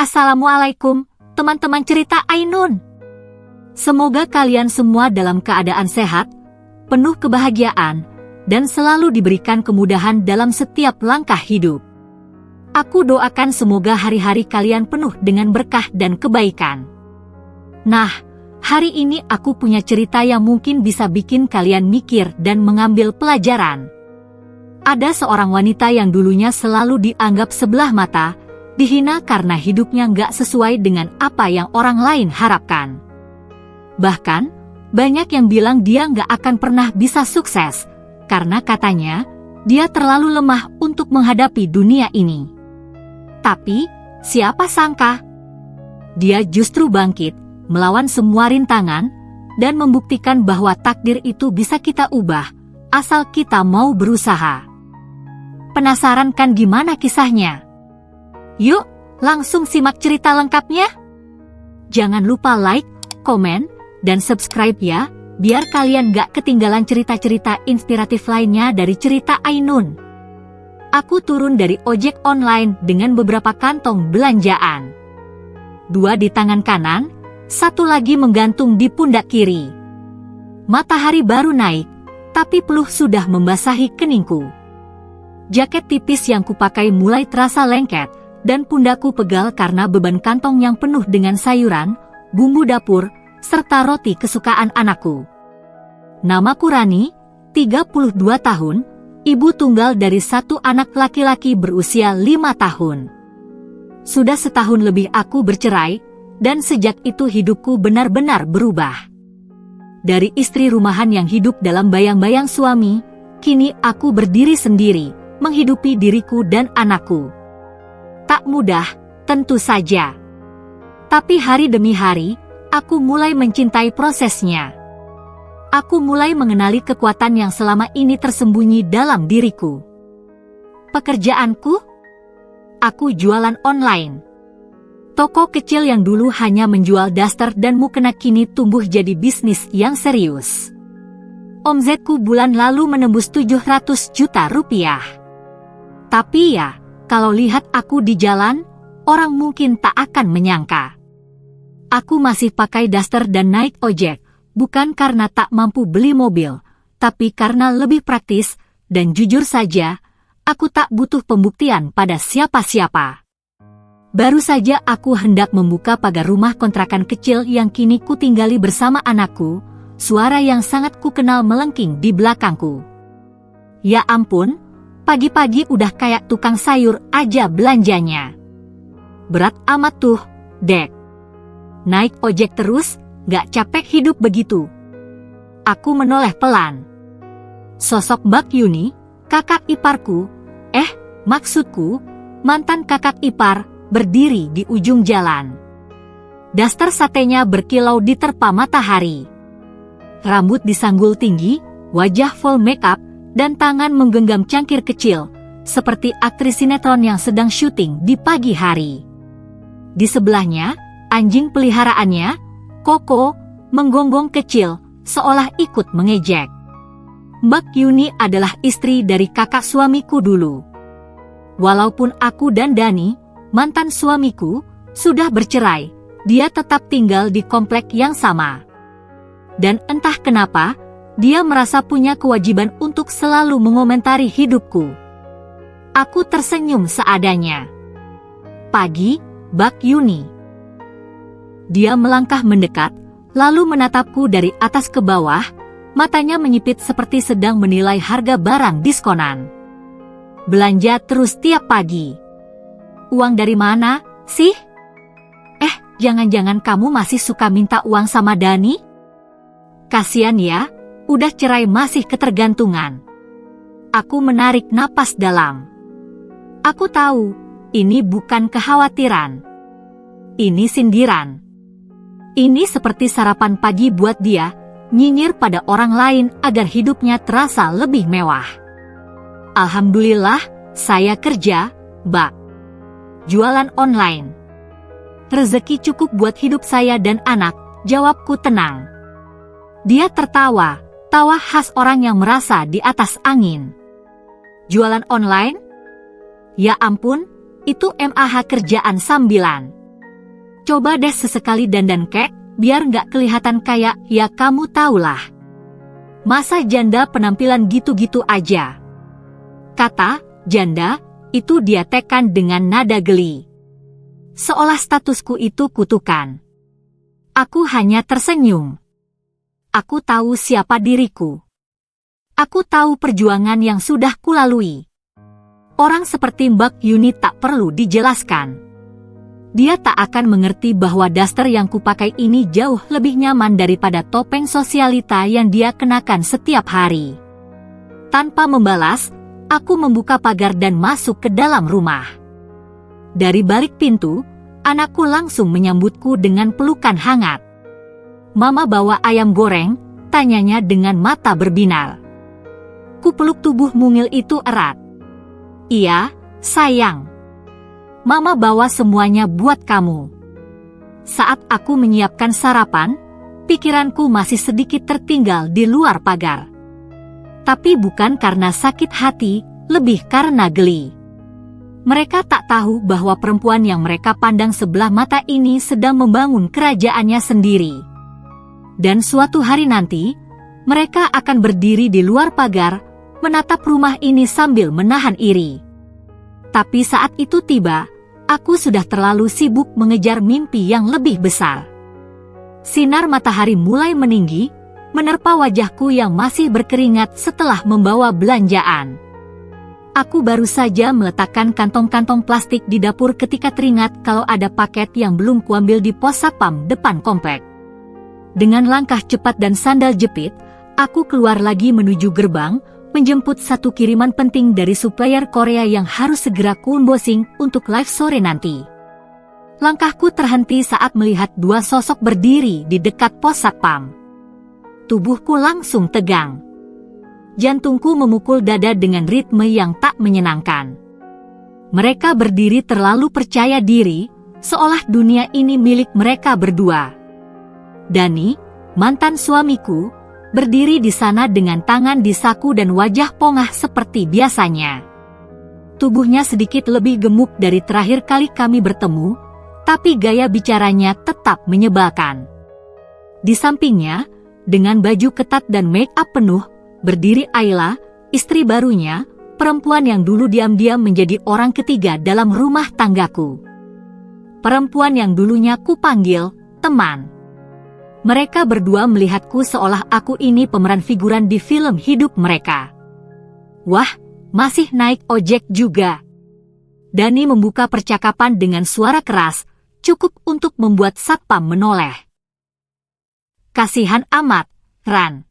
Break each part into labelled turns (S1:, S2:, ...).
S1: Assalamualaikum, teman-teman cerita Ainun. Semoga kalian semua dalam keadaan sehat, penuh kebahagiaan, dan selalu diberikan kemudahan dalam setiap langkah hidup. Aku doakan semoga hari-hari kalian penuh dengan berkah dan kebaikan. Nah, hari ini aku punya cerita yang mungkin bisa bikin kalian mikir dan mengambil pelajaran. Ada seorang wanita yang dulunya selalu dianggap sebelah mata, dihina karena hidupnya nggak sesuai dengan apa yang orang lain harapkan. Bahkan, banyak yang bilang dia nggak akan pernah bisa sukses, karena katanya, dia terlalu lemah untuk menghadapi dunia ini. Tapi, siapa sangka? Dia justru bangkit, melawan semua rintangan, dan membuktikan bahwa takdir itu bisa kita ubah, asal kita mau berusaha. Penasaran kan gimana kisahnya? Yuk, langsung simak cerita lengkapnya. Jangan lupa like, komen, dan subscribe ya, biar kalian gak ketinggalan cerita-cerita inspiratif lainnya dari cerita Ainun. Aku turun dari ojek online dengan beberapa kantong belanjaan. 2 di tangan kanan, 1 lagi menggantung di pundak kiri. Matahari baru naik, tapi peluh sudah membasahi keningku. Jaket tipis yang kupakai mulai terasa lengket, dan pundakku pegal karena beban kantong yang penuh dengan sayuran, bumbu dapur, serta roti kesukaan anakku. Namaku Rani, 32 tahun, ibu tunggal dari 1 anak laki-laki berusia 5 tahun. Sudah setahun lebih aku bercerai, dan sejak itu hidupku benar-benar berubah. Dari istri rumahan yang hidup dalam bayang-bayang suami, kini aku berdiri sendiri, menghidupi diriku dan anakku. Tak mudah, tentu saja. Tapi hari demi hari, aku mulai mencintai prosesnya. Aku mulai mengenali kekuatan yang selama ini tersembunyi dalam diriku. Pekerjaanku? Aku jualan online. Toko kecil yang dulu hanya menjual daster dan mukena kini tumbuh jadi bisnis yang serius. Omzetku bulan lalu menembus 700 juta rupiah. Tapi ya, kalau lihat aku di jalan, orang mungkin tak akan menyangka. Aku masih pakai daster dan naik ojek, bukan karena tak mampu beli mobil, tapi karena lebih praktis, dan jujur saja, aku tak butuh pembuktian pada siapa-siapa. Baru saja aku hendak membuka pagar rumah kontrakan kecil yang kini kutinggali bersama anakku, suara yang sangat kukenal melengking di belakangku. Ya ampun, pagi-pagi udah kayak tukang sayur aja belanjanya. Berat amat tuh, Dek. Naik ojek terus, gak capek hidup begitu. Aku menoleh pelan. Sosok Mbak Yuni, kakak iparku, maksudku, mantan kakak ipar, berdiri di ujung jalan. Daster satenya berkilau diterpa matahari. Rambut disanggul tinggi, wajah full makeup, dan tangan menggenggam cangkir kecil, seperti aktris sinetron yang sedang syuting di pagi hari. Di sebelahnya, anjing peliharaannya, Koko, menggonggong kecil, seolah ikut mengejek. Mbak Yuni adalah istri dari kakak suamiku dulu. Walaupun aku dan Dani, mantan suamiku, sudah bercerai, dia tetap tinggal di komplek yang sama. Dan entah kenapa, dia merasa punya kewajiban untuk selalu mengomentari hidupku. Aku tersenyum seadanya. Pagi, Mbak Yuni. Dia melangkah mendekat, lalu menatapku dari atas ke bawah, matanya menyipit seperti sedang menilai harga barang diskonan. Belanja terus tiap pagi. Uang dari mana, sih? Jangan-jangan kamu masih suka minta uang sama Dani? Kasian ya, udah cerai masih ketergantungan. Aku menarik napas dalam. Aku tahu, ini bukan kekhawatiran. Ini sindiran. Ini seperti sarapan pagi buat dia, nyinyir pada orang lain agar hidupnya terasa lebih mewah. Alhamdulillah, saya kerja, Mbak. Jualan online. Rezeki cukup buat hidup saya dan anak, jawabku tenang. Dia tertawa, tawa khas orang yang merasa di atas angin. Jualan online? Ya ampun, itu MAH kerjaan sambilan. Coba deh sesekali dandan kek, biar nggak kelihatan kayak, ya kamu tahulah. Masa janda penampilan gitu-gitu aja? Kata janda itu dia tekan dengan nada geli. Seolah statusku itu kutukan. Aku hanya tersenyum. Aku tahu siapa diriku. Aku tahu perjuangan yang sudah kulalui. Orang seperti Mbak Yuni tak perlu dijelaskan. Dia tak akan mengerti bahwa daster yang kupakai ini jauh lebih nyaman daripada topeng sosialita yang dia kenakan setiap hari. Tanpa membalas, aku membuka pagar dan masuk ke dalam rumah. Dari balik pintu, anakku langsung menyambutku dengan pelukan hangat. Mama bawa ayam goreng, tanyanya dengan mata berbinar. Kupeluk tubuh mungil itu erat. Iya, sayang. Mama bawa semuanya buat kamu. Saat aku menyiapkan sarapan, pikiranku masih sedikit tertinggal di luar pagar. Tapi bukan karena sakit hati, lebih karena geli. Mereka tak tahu bahwa perempuan yang mereka pandang sebelah mata ini sedang membangun kerajaannya sendiri. Dan suatu hari nanti, mereka akan berdiri di luar pagar, menatap rumah ini sambil menahan iri. Tapi saat itu tiba, aku sudah terlalu sibuk mengejar mimpi yang lebih besar. Sinar matahari mulai meninggi, menerpa wajahku yang masih berkeringat setelah membawa belanjaan. Aku baru saja meletakkan kantong-kantong plastik di dapur ketika teringat kalau ada paket yang belum kuambil di pos satpam depan komplek. Dengan langkah cepat dan sandal jepit, aku keluar lagi menuju gerbang, menjemput satu kiriman penting dari supplier Korea yang harus segera ku-unboxing untuk live sore nanti. Langkahku terhenti saat melihat dua sosok berdiri di dekat pos satpam. Tubuhku langsung tegang. Jantungku memukul dada dengan ritme yang tak menyenangkan. Mereka berdiri terlalu percaya diri, seolah dunia ini milik mereka berdua. Dani, mantan suamiku, berdiri di sana dengan tangan di saku dan wajah pongah seperti biasanya. Tubuhnya sedikit lebih gemuk dari terakhir kali kami bertemu, tapi gaya bicaranya tetap menyebalkan. Di sampingnya, dengan baju ketat dan make-up penuh, berdiri Ayla, istri barunya, perempuan yang dulu diam-diam menjadi orang ketiga dalam rumah tanggaku. Perempuan yang dulunya kupanggil teman. Mereka berdua melihatku seolah aku ini pemeran figuran di film hidup mereka. Wah, masih naik ojek juga. Dani membuka percakapan dengan suara keras, cukup untuk membuat satpam menoleh. Kasihan amat, Ran.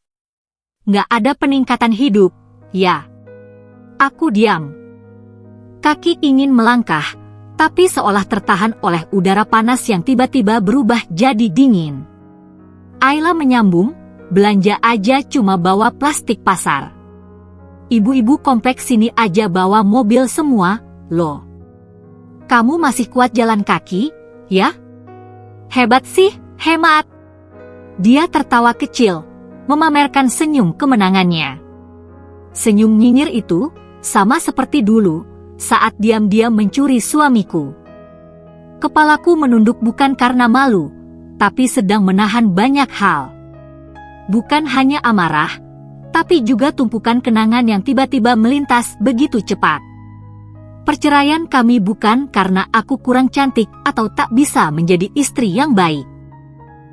S1: Nggak ada peningkatan hidup, ya. Aku diam. Kaki ingin melangkah, tapi seolah tertahan oleh udara panas yang tiba-tiba berubah jadi dingin. Ayla menyambung, belanja aja cuma bawa plastik pasar. Ibu-ibu kompleks sini aja bawa mobil semua, loh. Kamu masih kuat jalan kaki, ya? Hebat sih, hemat. Dia tertawa kecil, memamerkan senyum kemenangannya. Senyum nyinyir itu, sama seperti dulu, saat diam-diam mencuri suamiku. Kepalaku menunduk bukan karena malu, tapi sedang menahan banyak hal. Bukan hanya amarah, tapi juga tumpukan kenangan yang tiba-tiba melintas begitu cepat. Perceraian kami bukan karena aku kurang cantik atau tak bisa menjadi istri yang baik,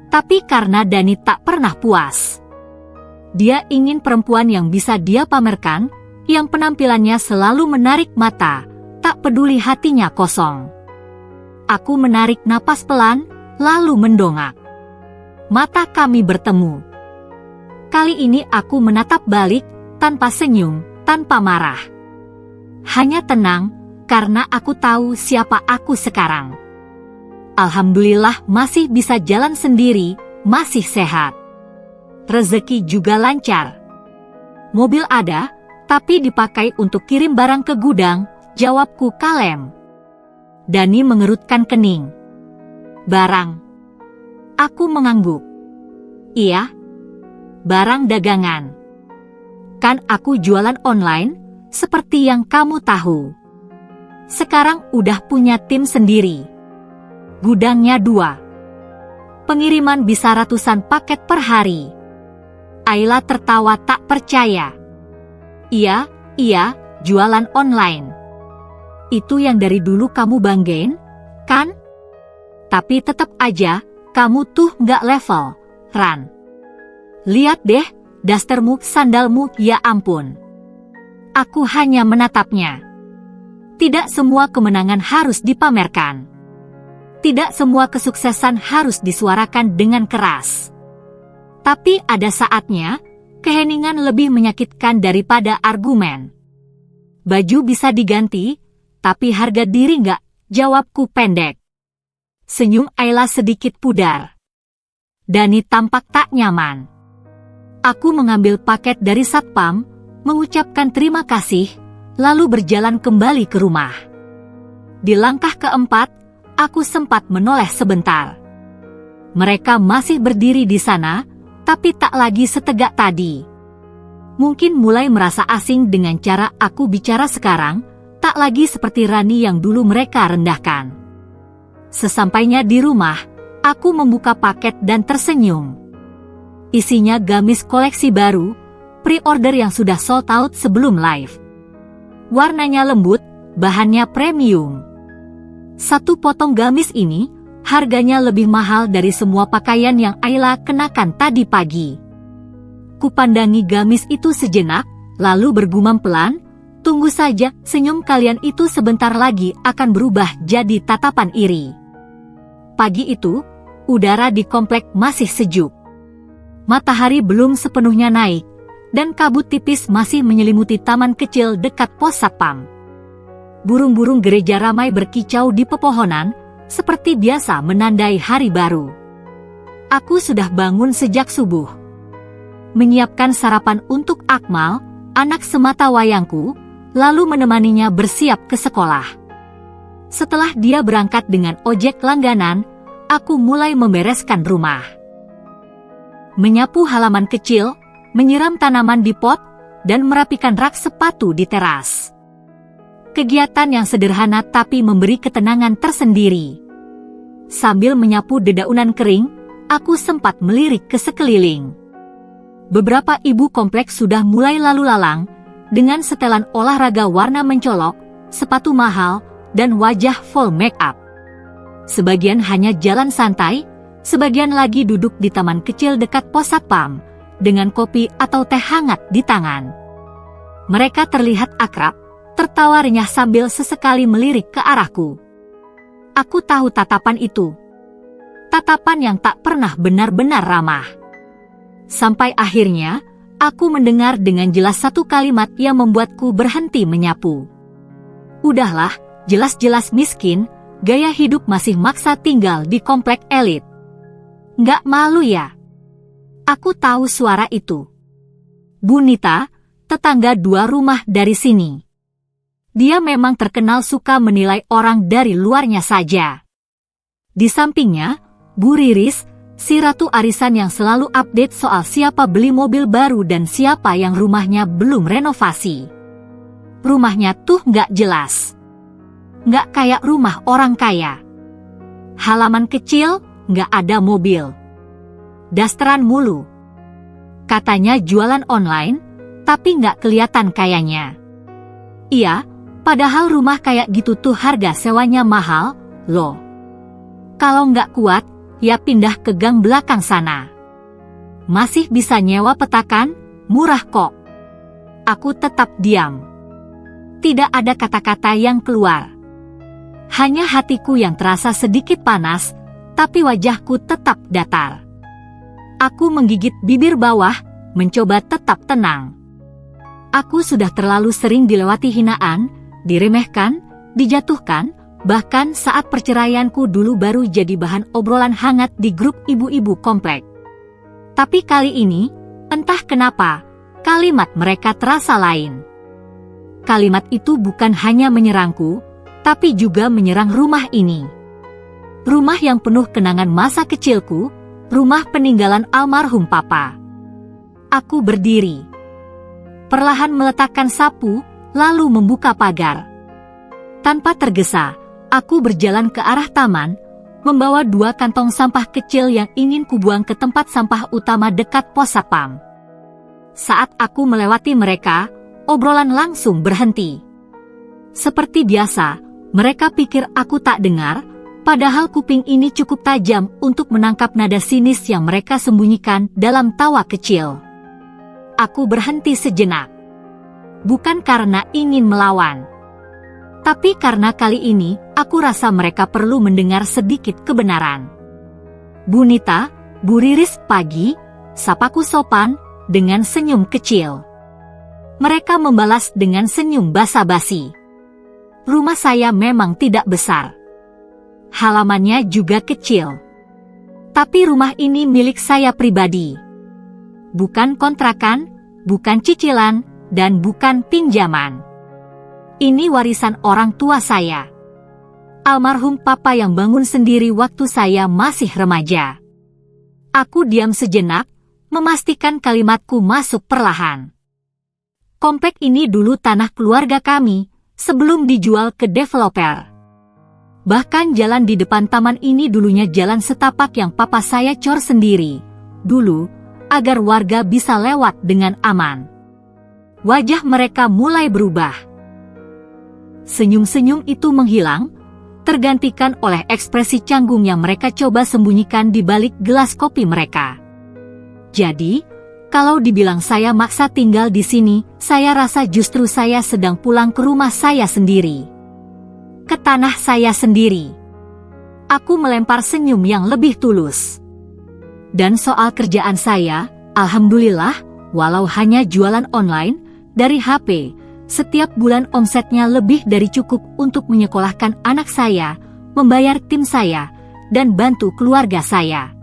S1: tapi karena Dani tak pernah puas. Dia ingin perempuan yang bisa dia pamerkan, yang penampilannya selalu menarik mata, tak peduli hatinya kosong. Aku menarik napas pelan, lalu mendongak. Mata kami bertemu. Kali ini aku menatap balik, tanpa senyum, tanpa marah. Hanya tenang, karena aku tahu siapa aku sekarang. Alhamdulillah masih bisa jalan sendiri, masih sehat. Rezeki juga lancar. Mobil ada, tapi dipakai untuk kirim barang ke gudang, jawabku kalem. Dani mengerutkan kening. Barang. Aku mengangguk. Iya. Barang dagangan. Kan aku jualan online, seperti yang kamu tahu. Sekarang udah punya tim sendiri. Gudangnya 2. Pengiriman bisa ratusan paket per hari. Ayla tertawa tak percaya. Iya, jualan online. Itu yang dari dulu kamu banggain, kan? Tapi tetap aja, kamu tuh nggak level, Ran. Lihat deh, dastermu, sandalmu, ya ampun. Aku hanya menatapnya. Tidak semua kemenangan harus dipamerkan. Tidak semua kesuksesan harus disuarakan dengan keras. Tapi ada saatnya, keheningan lebih menyakitkan daripada argumen. Baju bisa diganti, tapi harga diri nggak, jawabku pendek. Senyum Ayla sedikit pudar. Dani tampak tak nyaman. Aku mengambil paket dari satpam, mengucapkan terima kasih, lalu berjalan kembali ke rumah. Di langkah keempat, aku sempat menoleh sebentar. Mereka masih berdiri di sana, tapi tak lagi setegak tadi. Mungkin mulai merasa asing dengan cara aku bicara sekarang, tak lagi seperti Rani yang dulu mereka rendahkan. Sesampainya di rumah, aku membuka paket dan tersenyum. Isinya gamis koleksi baru, pre-order yang sudah sold out sebelum live. Warnanya lembut, bahannya premium. Satu potong gamis ini, harganya lebih mahal dari semua pakaian yang Ayla kenakan tadi pagi. Kupandangi gamis itu sejenak, lalu bergumam pelan, tunggu saja, senyum kalian itu sebentar lagi akan berubah jadi tatapan iri. Pagi itu, udara di komplek masih sejuk. Matahari belum sepenuhnya naik, dan kabut tipis masih menyelimuti taman kecil dekat pos satpam. Burung-burung gereja ramai berkicau di pepohonan, seperti biasa menandai hari baru. Aku sudah bangun sejak subuh. Menyiapkan sarapan untuk Akmal, anak semata wayangku, lalu menemaninya bersiap ke sekolah. Setelah dia berangkat dengan ojek langganan, aku mulai membereskan rumah. Menyapu halaman kecil, menyiram tanaman di pot, dan merapikan rak sepatu di teras. Kegiatan yang sederhana tapi memberi ketenangan tersendiri. Sambil menyapu dedaunan kering, aku sempat melirik ke sekeliling. Beberapa ibu kompleks sudah mulai lalu lalang, dengan setelan olahraga warna mencolok, sepatu mahal, dan wajah full make up. Sebagian hanya jalan santai, sebagian lagi duduk di taman kecil dekat pos satpam, dengan kopi atau teh hangat di tangan. Mereka terlihat akrab, tertawa renyah sambil sesekali melirik ke arahku. Aku tahu tatapan itu. Tatapan yang tak pernah benar-benar ramah. Sampai akhirnya, aku mendengar dengan jelas satu kalimat yang membuatku berhenti menyapu. Udahlah, jelas-jelas miskin, gaya hidup masih maksa tinggal di komplek elit. Nggak malu ya? Aku tahu suara itu. Bu Nita, tetangga 2 rumah dari sini. Dia memang terkenal suka menilai orang dari luarnya saja. Di sampingnya, Bu Riris, si ratu arisan yang selalu update soal siapa beli mobil baru dan siapa yang rumahnya belum renovasi. Rumahnya tuh nggak jelas. Nggak kayak rumah orang kaya. Halaman kecil, nggak ada mobil. Dasteran mulu. Katanya jualan online, tapi nggak kelihatan kayanya. Iya, padahal rumah kayak gitu tuh harga sewanya mahal, loh. Kalau nggak kuat, ya pindah ke gang belakang sana. Masih bisa nyewa petakan, murah kok. Aku tetap diam. Tidak ada kata-kata yang keluar. Hanya hatiku yang terasa sedikit panas, tapi wajahku tetap datar. Aku menggigit bibir bawah, mencoba tetap tenang. Aku sudah terlalu sering dilewati hinaan, diremehkan, dijatuhkan, bahkan saat perceraianku dulu baru jadi bahan obrolan hangat di grup ibu-ibu komplek. Tapi kali ini, entah kenapa, kalimat mereka terasa lain. Kalimat itu bukan hanya menyerangku, tapi juga menyerang rumah ini. Rumah yang penuh kenangan masa kecilku, rumah peninggalan almarhum papa. Aku berdiri. Perlahan meletakkan sapu, lalu membuka pagar. Tanpa tergesa, aku berjalan ke arah taman, membawa 2 kantong sampah kecil yang ingin kubuang ke tempat sampah utama dekat pos satpam. Saat aku melewati mereka, obrolan langsung berhenti. Seperti biasa, mereka pikir aku tak dengar, padahal kuping ini cukup tajam untuk menangkap nada sinis yang mereka sembunyikan dalam tawa kecil. Aku berhenti sejenak. Bukan karena ingin melawan, tapi karena kali ini aku rasa mereka perlu mendengar sedikit kebenaran. Bu Nita, Bu Riris pagi, sapaku sopan dengan senyum kecil. Mereka membalas dengan senyum basa-basi. Rumah saya memang tidak besar. Halamannya juga kecil. Tapi rumah ini milik saya pribadi. Bukan kontrakan, bukan cicilan, dan bukan pinjaman. Ini warisan orang tua saya. Almarhum papa yang bangun sendiri waktu saya masih remaja. Aku diam sejenak, memastikan kalimatku masuk perlahan. Komplek ini dulu tanah keluarga kami, sebelum dijual ke developer. Bahkan jalan di depan taman ini dulunya jalan setapak yang papa saya cor sendiri, dulu, agar warga bisa lewat dengan aman. Wajah mereka mulai berubah. Senyum-senyum itu menghilang, tergantikan oleh ekspresi canggung yang mereka coba sembunyikan di balik gelas kopi mereka. Jadi, kalau dibilang saya maksa tinggal di sini, saya rasa justru saya sedang pulang ke rumah saya sendiri. Ke tanah saya sendiri. Aku melempar senyum yang lebih tulus. Dan soal kerjaan saya, alhamdulillah, walau hanya jualan online, dari HP, setiap bulan omsetnya lebih dari cukup untuk menyekolahkan anak saya, membayar tim saya, dan bantu keluarga saya.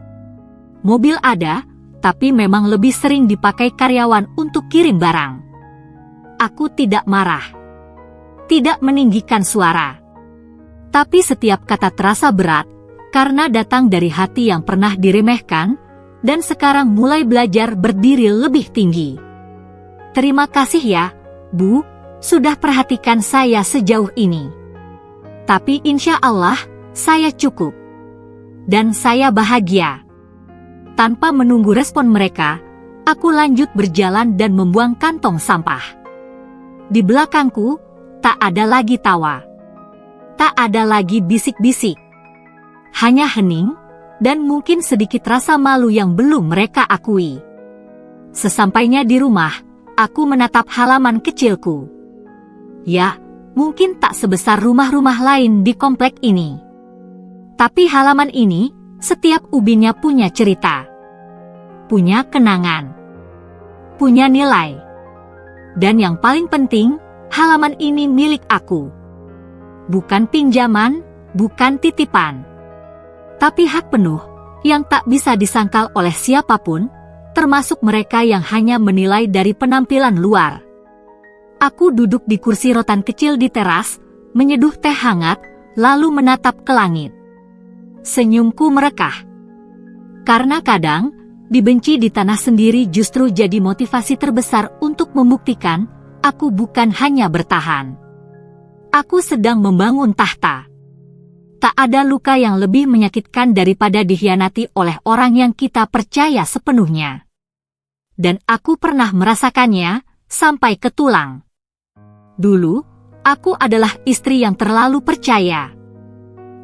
S1: Mobil ada, tapi memang lebih sering dipakai karyawan untuk kirim barang. Aku tidak marah. Tidak meninggikan suara. Tapi setiap kata terasa berat, karena datang dari hati yang pernah diremehkan, dan sekarang mulai belajar berdiri lebih tinggi. Terima kasih ya, Bu, sudah perhatikan saya sejauh ini. Tapi insya Allah, saya cukup. Dan saya bahagia. Tanpa menunggu respon mereka, aku lanjut berjalan dan membuang kantong sampah. Di belakangku, tak ada lagi tawa. Tak ada lagi bisik-bisik. Hanya hening, dan mungkin sedikit rasa malu yang belum mereka akui. Sesampainya di rumah, aku menatap halaman kecilku. Ya, mungkin tak sebesar rumah-rumah lain di komplek ini. Tapi halaman ini, setiap ubinnya punya cerita. Punya kenangan. Punya nilai. Dan yang paling penting, halaman ini milik aku. Bukan pinjaman, bukan titipan. Tapi hak penuh, yang tak bisa disangkal oleh siapapun, termasuk mereka yang hanya menilai dari penampilan luar. Aku duduk di kursi rotan kecil di teras, menyeduh teh hangat, lalu menatap ke langit. Senyumku merekah. Karena kadang, dibenci di tanah sendiri justru jadi motivasi terbesar untuk membuktikan, aku bukan hanya bertahan. Aku sedang membangun tahta. Tak ada luka yang lebih menyakitkan daripada dikhianati oleh orang yang kita percaya sepenuhnya. Dan aku pernah merasakannya, sampai ke tulang. Dulu, aku adalah istri yang terlalu percaya.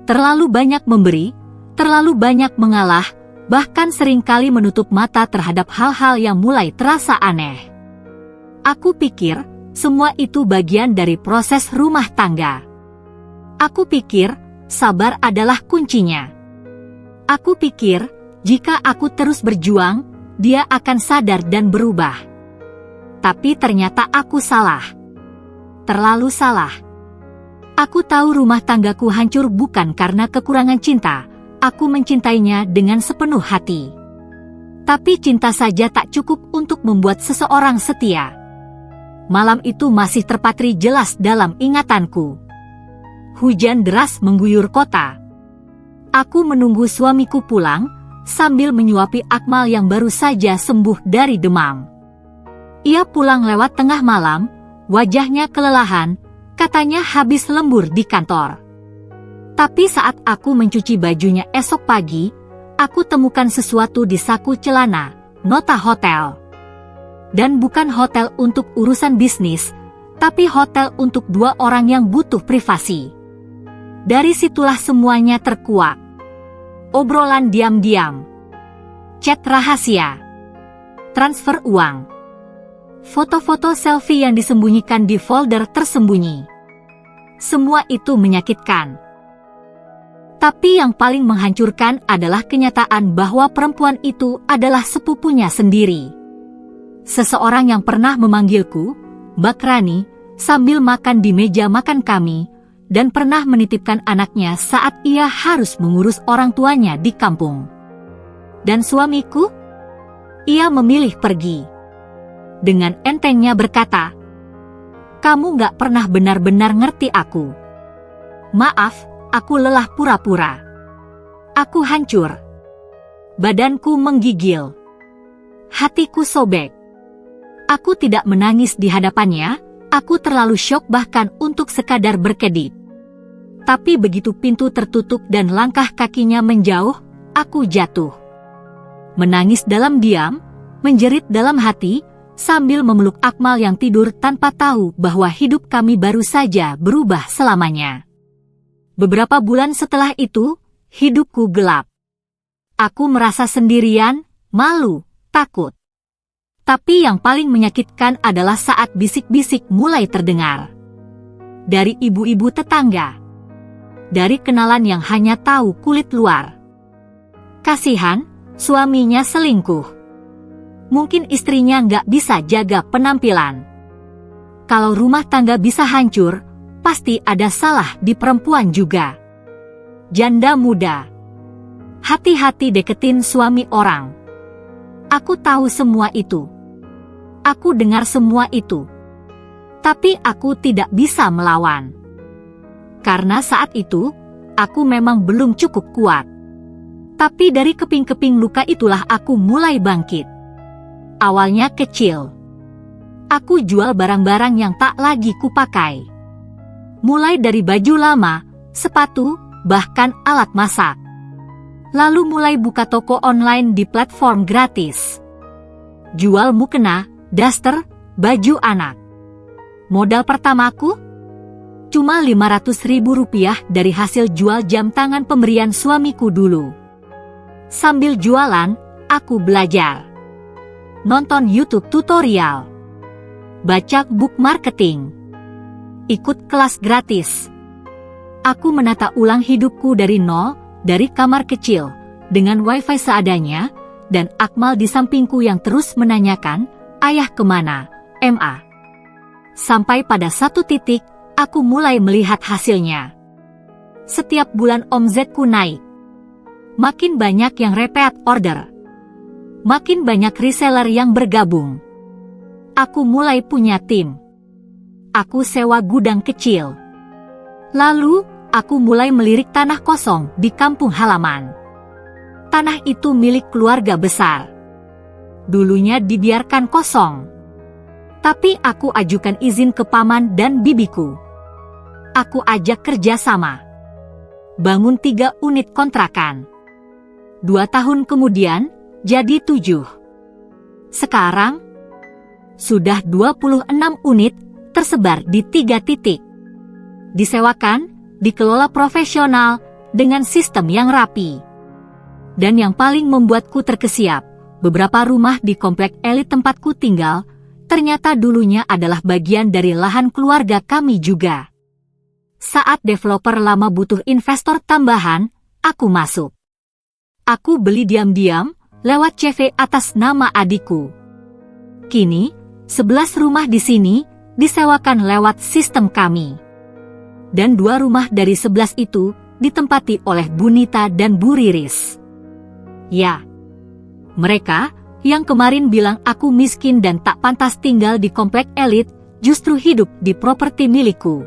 S1: Terlalu banyak memberi, terlalu banyak mengalah, bahkan seringkali menutup mata terhadap hal-hal yang mulai terasa aneh. Aku pikir, semua itu bagian dari proses rumah tangga. Aku pikir, sabar adalah kuncinya. Aku pikir, jika aku terus berjuang, dia akan sadar dan berubah. Tapi ternyata aku salah. Terlalu salah. Aku tahu rumah tanggaku hancur bukan karena kekurangan cinta. Aku mencintainya dengan sepenuh hati. Tapi cinta saja tak cukup untuk membuat seseorang setia. Malam itu masih terpatri jelas dalam ingatanku. Hujan deras mengguyur kota. Aku menunggu suamiku pulang, sambil menyuapi Akmal yang baru saja sembuh dari demam. Ia pulang lewat tengah malam, wajahnya kelelahan, katanya habis lembur di kantor. Tapi saat aku mencuci bajunya esok pagi, aku temukan sesuatu di saku celana, nota hotel. Dan bukan hotel untuk urusan bisnis, tapi hotel untuk 2 orang yang butuh privasi. Dari situlah semuanya terkuak. Obrolan diam-diam, chat rahasia, transfer uang, foto-foto selfie yang disembunyikan di folder tersembunyi. Semua itu menyakitkan. Tapi yang paling menghancurkan adalah kenyataan bahwa perempuan itu adalah sepupunya sendiri. Seseorang yang pernah memanggilku, Mbak Rani, sambil makan di meja makan kami, dan pernah menitipkan anaknya saat ia harus mengurus orang tuanya di kampung. Dan suamiku? Ia memilih pergi. Dengan entengnya berkata, "Kamu gak pernah benar-benar ngerti aku. Maaf, aku lelah pura-pura. Aku hancur. Badanku menggigil. Hatiku sobek. Aku tidak menangis di hadapannya, aku terlalu syok bahkan untuk sekadar berkedip. Tapi begitu pintu tertutup dan langkah kakinya menjauh, aku jatuh. Menangis dalam diam, menjerit dalam hati, sambil memeluk Akmal yang tidur tanpa tahu bahwa hidup kami baru saja berubah selamanya. Beberapa bulan setelah itu, hidupku gelap. Aku merasa sendirian, malu, takut. Tapi yang paling menyakitkan adalah saat bisik-bisik mulai terdengar. Dari ibu-ibu tetangga. Dari kenalan yang hanya tahu kulit luar. Kasihan, suaminya selingkuh. Mungkin istrinya nggak bisa jaga penampilan. Kalau rumah tangga bisa hancur, pasti ada salah di perempuan juga. Janda muda. Hati-hati deketin suami orang. Aku tahu semua itu. Aku dengar semua itu. Tapi aku tidak bisa melawan. Karena saat itu, aku memang belum cukup kuat. Tapi dari keping-keping luka itulah aku mulai bangkit. Awalnya kecil. Aku jual barang-barang yang tak lagi kupakai. Mulai dari baju lama, sepatu, bahkan alat masak. Lalu mulai buka toko online di platform gratis. Jual mukena, daster, baju anak. Modal pertamaku? Cuma Rp500.000 dari hasil jual jam tangan pemberian suamiku dulu. Sambil jualan, aku belajar. Nonton YouTube tutorial. Baca buku marketing. Ikut kelas gratis. Aku menata ulang hidupku dari nol, dari kamar kecil, dengan wifi seadanya, dan Akmal di sampingku yang terus menanyakan, "Ayah kemana, Ma?" Sampai pada satu titik, aku mulai melihat hasilnya. Setiap bulan omzetku naik. Makin banyak yang repeat order. Makin banyak reseller yang bergabung. Aku mulai punya tim. Aku sewa gudang kecil. Lalu, aku mulai melirik tanah kosong di kampung halaman. Tanah itu milik keluarga besar. Dulunya dibiarkan kosong. Tapi aku ajukan izin ke paman dan bibiku. Aku ajak kerja sama. Bangun 3 unit kontrakan. 2 tahun kemudian, jadi 7. Sekarang, sudah 26 unit, tersebar di 3 titik. Disewakan, dikelola profesional, dengan sistem yang rapi. Dan yang paling membuatku terkesiap, beberapa rumah di komplek elit tempatku tinggal, ternyata dulunya adalah bagian dari lahan keluarga kami juga. Saat developer lama butuh investor tambahan, aku masuk. Aku beli diam-diam, lewat CV atas nama adikku. Kini, 11 rumah di sini, disewakan lewat sistem kami. Dan 2 rumah dari 11 itu, ditempati oleh Bu Nita dan Bu Riris. Ya, mereka, yang kemarin bilang aku miskin dan tak pantas tinggal di komplek elit, justru hidup di properti milikku.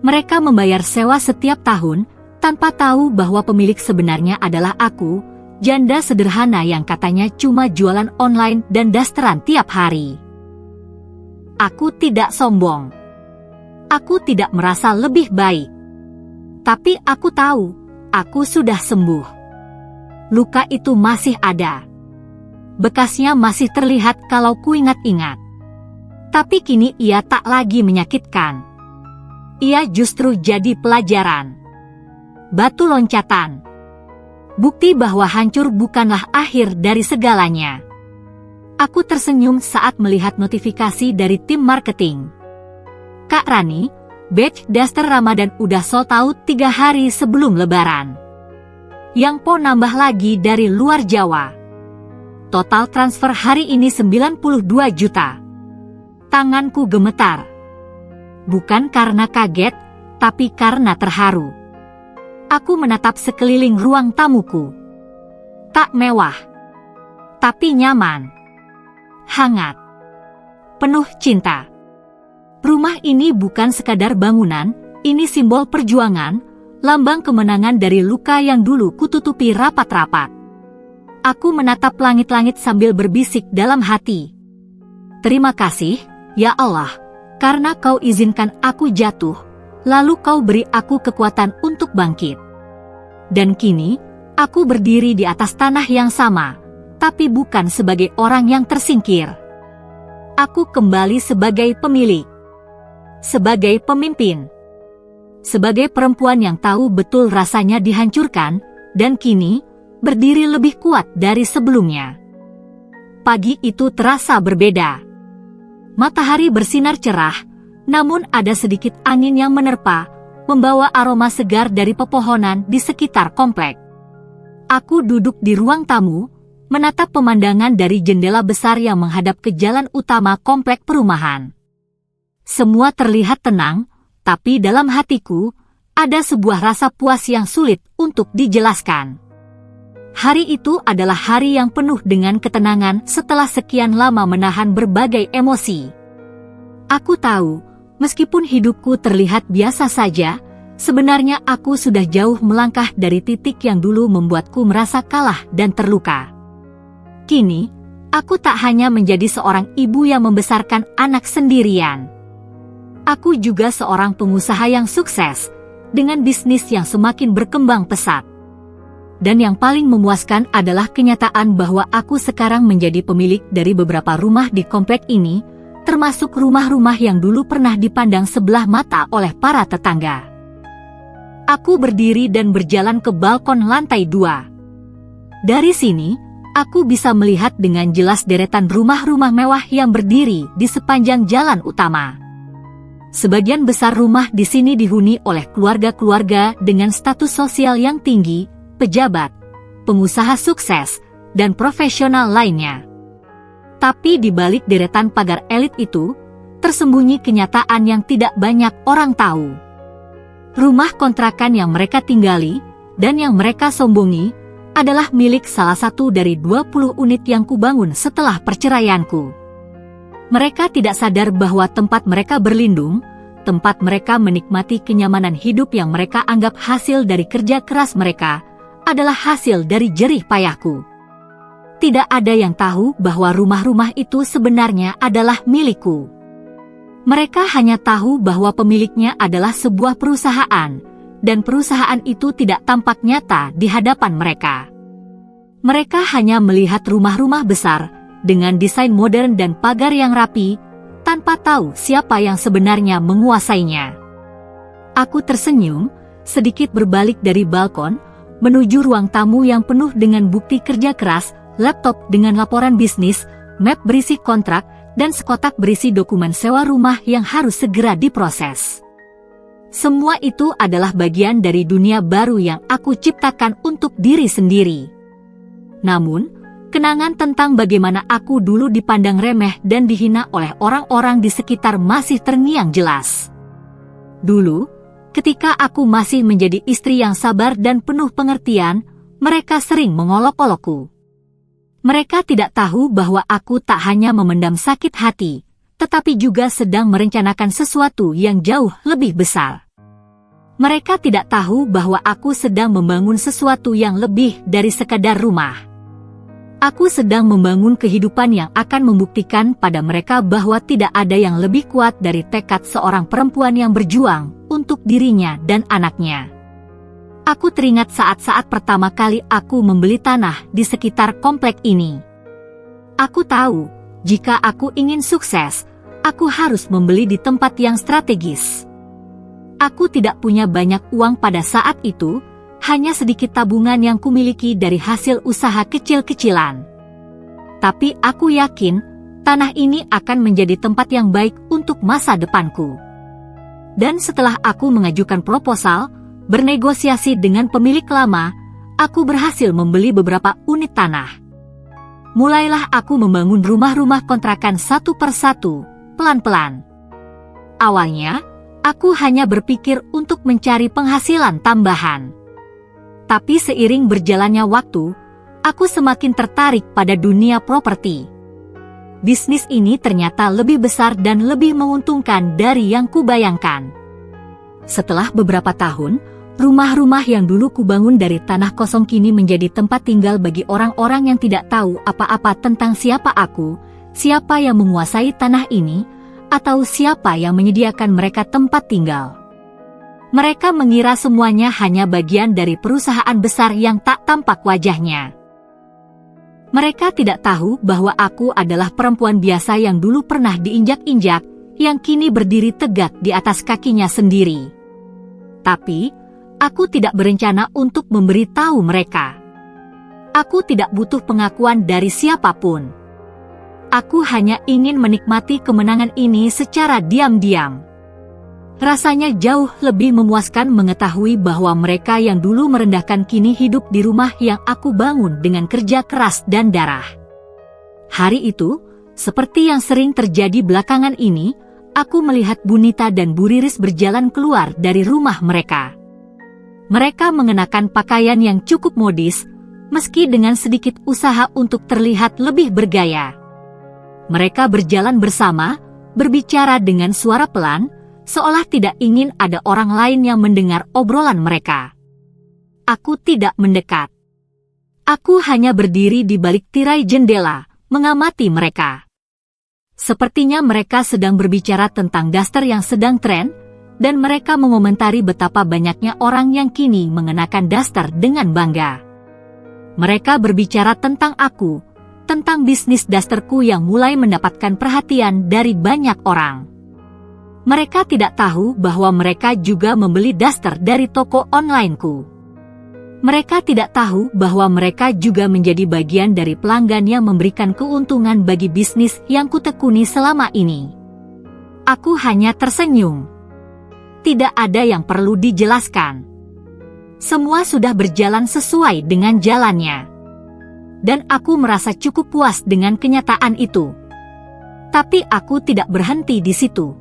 S1: Mereka membayar sewa setiap tahun, tanpa tahu bahwa pemilik sebenarnya adalah aku, janda sederhana yang katanya cuma jualan online dan dasteran tiap hari. Aku tidak sombong. Aku tidak merasa lebih baik. Tapi aku tahu, aku sudah sembuh. Luka itu masih ada. Bekasnya masih terlihat kalau kuingat-ingat. Tapi kini ia tak lagi menyakitkan. Ia justru jadi pelajaran. Batu loncatan. Bukti bahwa hancur bukanlah akhir dari segalanya. Aku tersenyum saat melihat notifikasi dari tim marketing. Kak Rani, batch daster Ramadan udah sold out 3 hari sebelum Lebaran. Yang po nambah lagi dari luar Jawa. Total transfer hari ini 92 juta. Tanganku gemetar. Bukan karena kaget, tapi karena terharu. Aku menatap sekeliling ruang tamuku. Tak mewah, tapi nyaman. Hangat. Penuh cinta. Rumah ini bukan sekadar bangunan, ini simbol perjuangan, lambang kemenangan dari luka yang dulu kututupi rapat-rapat. Aku menatap langit-langit sambil berbisik dalam hati. Terima kasih, ya Allah, karena Kau izinkan aku jatuh, lalu Kau beri aku kekuatan untuk bangkit. Dan kini, aku berdiri di atas tanah yang sama, tapi bukan sebagai orang yang tersingkir. Aku kembali sebagai pemilik, sebagai pemimpin, sebagai perempuan yang tahu betul rasanya dihancurkan, dan kini, berdiri lebih kuat dari sebelumnya. Pagi itu terasa berbeda. Matahari bersinar cerah, namun ada sedikit angin yang menerpa, membawa aroma segar dari pepohonan di sekitar komplek. Aku duduk di ruang tamu, menatap pemandangan dari jendela besar yang menghadap ke jalan utama komplek perumahan. Semua terlihat tenang, tapi dalam hatiku, ada sebuah rasa puas yang sulit untuk dijelaskan. Hari itu adalah hari yang penuh dengan ketenangan setelah sekian lama menahan berbagai emosi. Aku tahu, meskipun hidupku terlihat biasa saja, sebenarnya aku sudah jauh melangkah dari titik yang dulu membuatku merasa kalah dan terluka. Kini, aku tak hanya menjadi seorang ibu yang membesarkan anak sendirian. Aku juga seorang pengusaha yang sukses, dengan bisnis yang semakin berkembang pesat. Dan yang paling memuaskan adalah kenyataan bahwa aku sekarang menjadi pemilik dari beberapa rumah di komplek ini, termasuk rumah-rumah yang dulu pernah dipandang sebelah mata oleh para tetangga. Aku berdiri dan berjalan ke balkon lantai 2. Dari sini, aku bisa melihat dengan jelas deretan rumah-rumah mewah yang berdiri di sepanjang jalan utama. Sebagian besar rumah di sini dihuni oleh keluarga-keluarga dengan status sosial yang tinggi, pejabat, pengusaha sukses, dan profesional lainnya. Tapi di balik deretan pagar elit itu, tersembunyi kenyataan yang tidak banyak orang tahu. Rumah kontrakan yang mereka tinggali, dan yang mereka sombongi, adalah milik salah satu dari 20 unit yang kubangun setelah perceraianku. Mereka tidak sadar bahwa tempat mereka berlindung, tempat mereka menikmati kenyamanan hidup yang mereka anggap hasil dari kerja keras mereka, adalah hasil dari jerih payahku. Tidak ada yang tahu bahwa rumah-rumah itu sebenarnya adalah milikku. Mereka hanya tahu bahwa pemiliknya adalah sebuah perusahaan, dan perusahaan itu tidak tampak nyata di hadapan mereka. Mereka hanya melihat rumah-rumah besar, dengan desain modern dan pagar yang rapi, tanpa tahu siapa yang sebenarnya menguasainya. Aku tersenyum, sedikit berbalik dari balkon, menuju ruang tamu yang penuh dengan bukti kerja keras, laptop dengan laporan bisnis, map berisi kontrak, dan sekotak berisi dokumen sewa rumah yang harus segera diproses. Semua itu adalah bagian dari dunia baru yang aku ciptakan untuk diri sendiri. Namun, kenangan tentang bagaimana aku dulu dipandang remeh dan dihina oleh orang-orang di sekitar masih terngiang jelas. Dulu, ketika aku masih menjadi istri yang sabar dan penuh pengertian, mereka sering mengolok-olokku. Mereka tidak tahu bahwa aku tak hanya memendam sakit hati, tetapi juga sedang merencanakan sesuatu yang jauh lebih besar. Mereka tidak tahu bahwa aku sedang membangun sesuatu yang lebih dari sekadar rumah. Aku sedang membangun kehidupan yang akan membuktikan pada mereka bahwa tidak ada yang lebih kuat dari tekad seorang perempuan yang berjuang untuk dirinya dan anaknya. Aku teringat saat-saat pertama kali aku membeli tanah di sekitar komplek ini. Aku tahu, jika aku ingin sukses, aku harus membeli di tempat yang strategis. Aku tidak punya banyak uang pada saat itu, hanya sedikit tabungan yang kumiliki dari hasil usaha kecil-kecilan. Tapi aku yakin, tanah ini akan menjadi tempat yang baik untuk masa depanku. Dan setelah aku mengajukan proposal, bernegosiasi dengan pemilik lama, aku berhasil membeli beberapa unit tanah. Mulailah aku membangun rumah-rumah kontrakan satu persatu, pelan-pelan. Awalnya, aku hanya berpikir untuk mencari penghasilan tambahan. Tapi seiring berjalannya waktu, aku semakin tertarik pada dunia properti. Bisnis ini ternyata lebih besar dan lebih menguntungkan dari yang kubayangkan. Setelah beberapa tahun, rumah-rumah yang dulu kubangun dari tanah kosong kini menjadi tempat tinggal bagi orang-orang yang tidak tahu apa-apa tentang siapa aku, siapa yang menguasai tanah ini, atau siapa yang menyediakan mereka tempat tinggal. Mereka mengira semuanya hanya bagian dari perusahaan besar yang tak tampak wajahnya. Mereka tidak tahu bahwa aku adalah perempuan biasa yang dulu pernah diinjak-injak, yang kini berdiri tegak di atas kakinya sendiri. Tapi, aku tidak berencana untuk memberitahu mereka. Aku tidak butuh pengakuan dari siapapun. Aku hanya ingin menikmati kemenangan ini secara diam-diam. Rasanya jauh lebih memuaskan mengetahui bahwa mereka yang dulu merendahkan kini hidup di rumah yang aku bangun dengan kerja keras dan darah. Hari itu, seperti yang sering terjadi belakangan ini, aku melihat Bunita dan Bu Riris berjalan keluar dari rumah mereka. Mereka mengenakan pakaian yang cukup modis, meski dengan sedikit usaha untuk terlihat lebih bergaya. Mereka berjalan bersama, berbicara dengan suara pelan, seolah tidak ingin ada orang lain yang mendengar obrolan mereka. Aku tidak mendekat. Aku hanya berdiri di balik tirai jendela, mengamati mereka. Sepertinya mereka sedang berbicara tentang daster yang sedang tren, dan mereka mengomentari betapa banyaknya orang yang kini mengenakan daster dengan bangga. Mereka berbicara tentang aku, tentang bisnis dasterku yang mulai mendapatkan perhatian dari banyak orang. Mereka tidak tahu bahwa mereka juga membeli daster dari toko onlineku. Mereka tidak tahu bahwa mereka juga menjadi bagian dari pelanggan yang memberikan keuntungan bagi bisnis yang kutekuni selama ini. Aku hanya tersenyum. Tidak ada yang perlu dijelaskan. Semua sudah berjalan sesuai dengan jalannya. Dan aku merasa cukup puas dengan kenyataan itu. Tapi aku tidak berhenti di situ.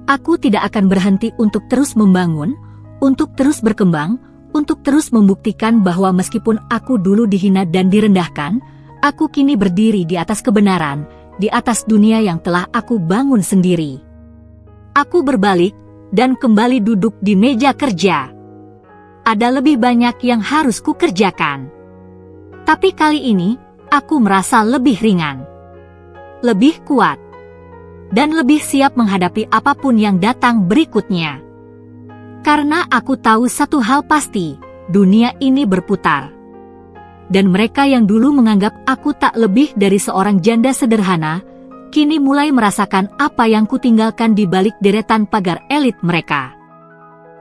S1: Aku tidak akan berhenti untuk terus membangun, untuk terus berkembang, untuk terus membuktikan bahwa meskipun aku dulu dihina dan direndahkan, aku kini berdiri di atas kebenaran, di atas dunia yang telah aku bangun sendiri. Aku berbalik, dan kembali duduk di meja kerja. Ada lebih banyak yang harus kukerjakan. Tapi kali ini, aku merasa lebih ringan. Lebih kuat. Dan lebih siap menghadapi apapun yang datang berikutnya. Karena aku tahu satu hal pasti, dunia ini berputar. Dan mereka yang dulu menganggap aku tak lebih dari seorang janda sederhana, kini mulai merasakan apa yang kutinggalkan di balik deretan pagar elit mereka.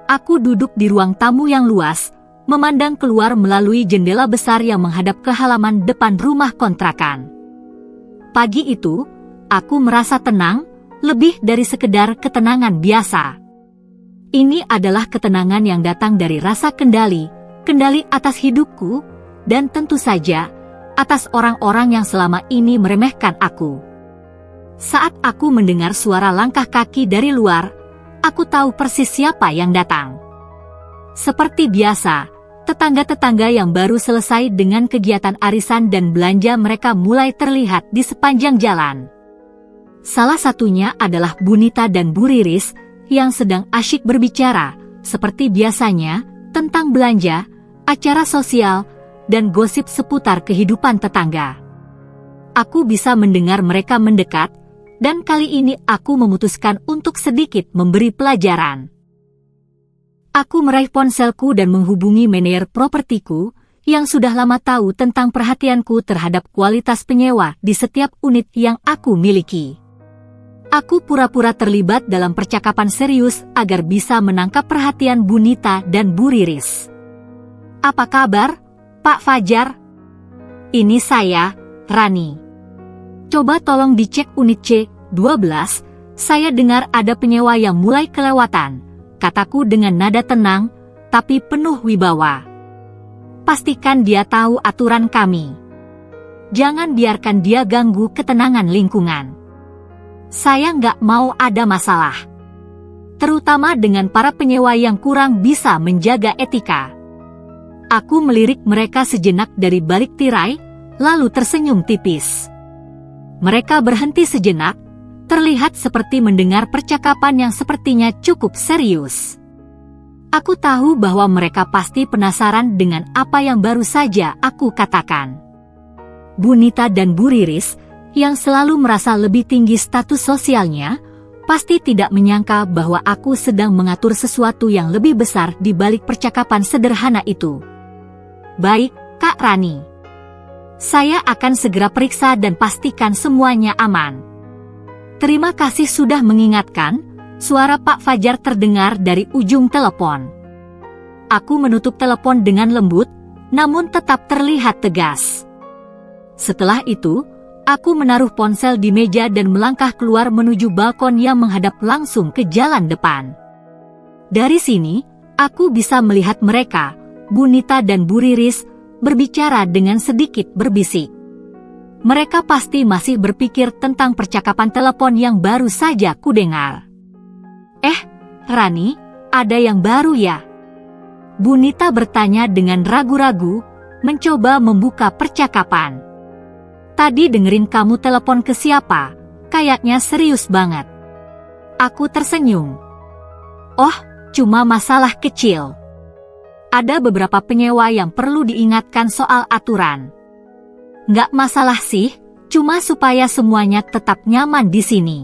S1: Aku duduk di ruang tamu yang luas, memandang keluar melalui jendela besar yang menghadap ke halaman depan rumah kontrakan. Pagi itu, aku merasa tenang, lebih dari sekedar ketenangan biasa. Ini adalah ketenangan yang datang dari rasa kendali atas hidupku, dan tentu saja, atas orang-orang yang selama ini meremehkan aku. Saat aku mendengar suara langkah kaki dari luar, aku tahu persis siapa yang datang. Seperti biasa, tetangga-tetangga yang baru selesai dengan kegiatan arisan dan belanja mereka mulai terlihat di sepanjang jalan. Salah satunya adalah Bunita dan Bu Riris, yang sedang asyik berbicara, seperti biasanya, tentang belanja, acara sosial, dan gosip seputar kehidupan tetangga. Aku bisa mendengar mereka mendekat, dan kali ini aku memutuskan untuk sedikit memberi pelajaran. Aku meraih ponselku dan menghubungi manajer propertiku yang sudah lama tahu tentang perhatianku terhadap kualitas penyewa di setiap unit yang aku miliki. Aku pura-pura terlibat dalam percakapan serius agar bisa menangkap perhatian Bu Nita dan Bu Riris. "Apa kabar, Pak Fajar? Ini saya, Rani. Coba tolong dicek unit C12, saya dengar ada penyewa yang mulai kelewatan," kataku dengan nada tenang, tapi penuh wibawa. "Pastikan dia tahu aturan kami. Jangan biarkan dia ganggu ketenangan lingkungan. Saya nggak mau ada masalah. Terutama dengan para penyewa yang kurang bisa menjaga etika." Aku melirik mereka sejenak dari balik tirai, lalu tersenyum tipis. Mereka berhenti sejenak, terlihat seperti mendengar percakapan yang sepertinya cukup serius. Aku tahu bahwa mereka pasti penasaran dengan apa yang baru saja aku katakan. Bu Nita dan Bu Riris, yang selalu merasa lebih tinggi status sosialnya, pasti tidak menyangka bahwa aku sedang mengatur sesuatu yang lebih besar di balik percakapan sederhana itu. "Baik, Kak Rani. Saya akan segera periksa dan pastikan semuanya aman." "Terima kasih sudah mengingatkan," suara Pak Fajar terdengar dari ujung telepon. Aku menutup telepon dengan lembut, namun tetap terlihat tegas. Setelah itu, aku menaruh ponsel di meja dan melangkah keluar menuju balkon yang menghadap langsung ke jalan depan. Dari sini, aku bisa melihat mereka, Bu Nita dan Bu Riris, berbicara dengan sedikit berbisik. Mereka pasti masih berpikir tentang percakapan telepon yang baru saja kudengar. Rani, ada yang baru ya?" Bu Nita bertanya dengan ragu-ragu, mencoba membuka percakapan. "Tadi dengerin kamu telepon ke siapa? Kayaknya serius banget." Aku tersenyum. "Oh, cuma masalah kecil. Ada beberapa penyewa yang perlu diingatkan soal aturan." "Nggak masalah sih, cuma supaya semuanya tetap nyaman di sini.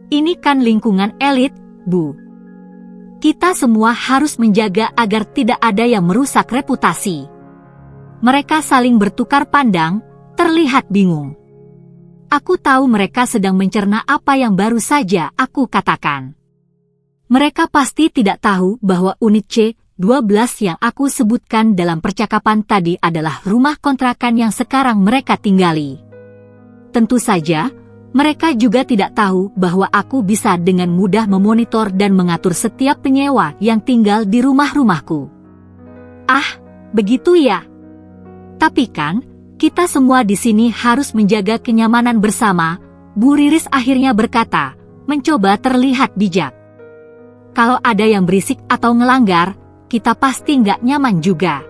S1: Ini kan lingkungan elit, Bu. Kita semua harus menjaga agar tidak ada yang merusak reputasi." Mereka saling bertukar pandang, terlihat bingung. Aku tahu mereka sedang mencerna apa yang baru saja aku katakan. Mereka pasti tidak tahu bahwa unit C12 yang aku sebutkan dalam percakapan tadi adalah rumah kontrakan yang sekarang mereka tinggali. Tentu saja, mereka juga tidak tahu bahwa aku bisa dengan mudah memonitor dan mengatur setiap penyewa yang tinggal di rumah-rumahku. "Ah, begitu ya. Tapi kan, kita semua di sini harus menjaga kenyamanan bersama," Bu Riris akhirnya berkata, mencoba terlihat bijak. "Kalau ada yang berisik atau ngelanggar, kita pasti nggak nyaman juga."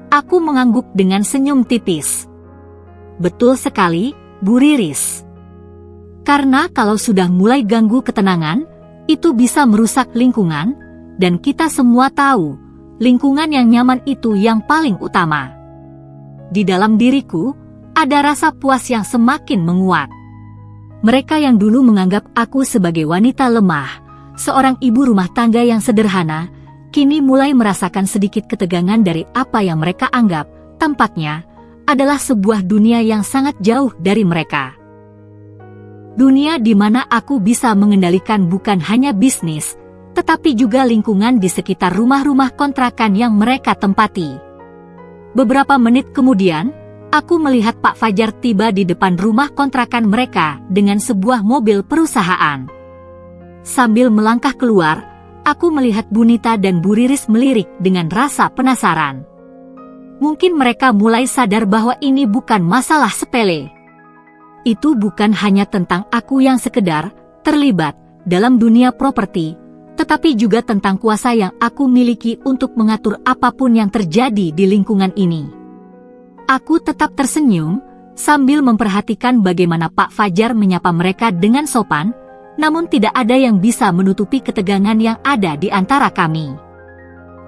S1: Aku mengangguk dengan senyum tipis. "Betul sekali, Bu Riris. Karena kalau sudah mulai ganggu ketenangan, itu bisa merusak lingkungan, dan kita semua tahu, lingkungan yang nyaman itu yang paling utama." Di dalam diriku, ada rasa puas yang semakin menguat. Mereka yang dulu menganggap aku sebagai wanita lemah, seorang ibu rumah tangga yang sederhana, kini mulai merasakan sedikit ketegangan dari apa yang mereka anggap, tampaknya, adalah sebuah dunia yang sangat jauh dari mereka. Dunia di mana aku bisa mengendalikan bukan hanya bisnis, tetapi juga lingkungan di sekitar rumah-rumah kontrakan yang mereka tempati. Beberapa menit kemudian, aku melihat Pak Fajar tiba di depan rumah kontrakan mereka dengan sebuah mobil perusahaan. Sambil melangkah keluar, aku melihat Bu Nita dan Bu Riris melirik dengan rasa penasaran. Mungkin mereka mulai sadar bahwa ini bukan masalah sepele. Itu bukan hanya tentang aku yang sekedar terlibat dalam dunia properti, tetapi juga tentang kuasa yang aku miliki untuk mengatur apapun yang terjadi di lingkungan ini. Aku tetap tersenyum, sambil memperhatikan bagaimana Pak Fajar menyapa mereka dengan sopan, namun tidak ada yang bisa menutupi ketegangan yang ada di antara kami.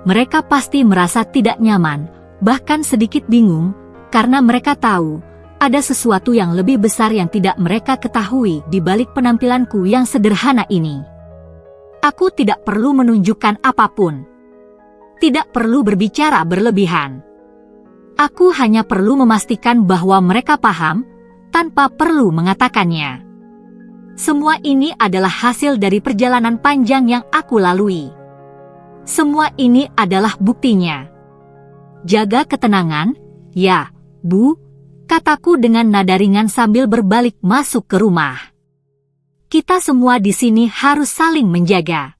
S1: Mereka pasti merasa tidak nyaman, bahkan sedikit bingung, karena mereka tahu, ada sesuatu yang lebih besar yang tidak mereka ketahui di balik penampilanku yang sederhana ini. Aku tidak perlu menunjukkan apapun. Tidak perlu berbicara berlebihan. Aku hanya perlu memastikan bahwa mereka paham, tanpa perlu mengatakannya. Semua ini adalah hasil dari perjalanan panjang yang aku lalui. Semua ini adalah buktinya. Jaga ketenangan, ya, Bu, kataku dengan nada ringan sambil berbalik masuk ke rumah. Kita semua di sini harus saling menjaga.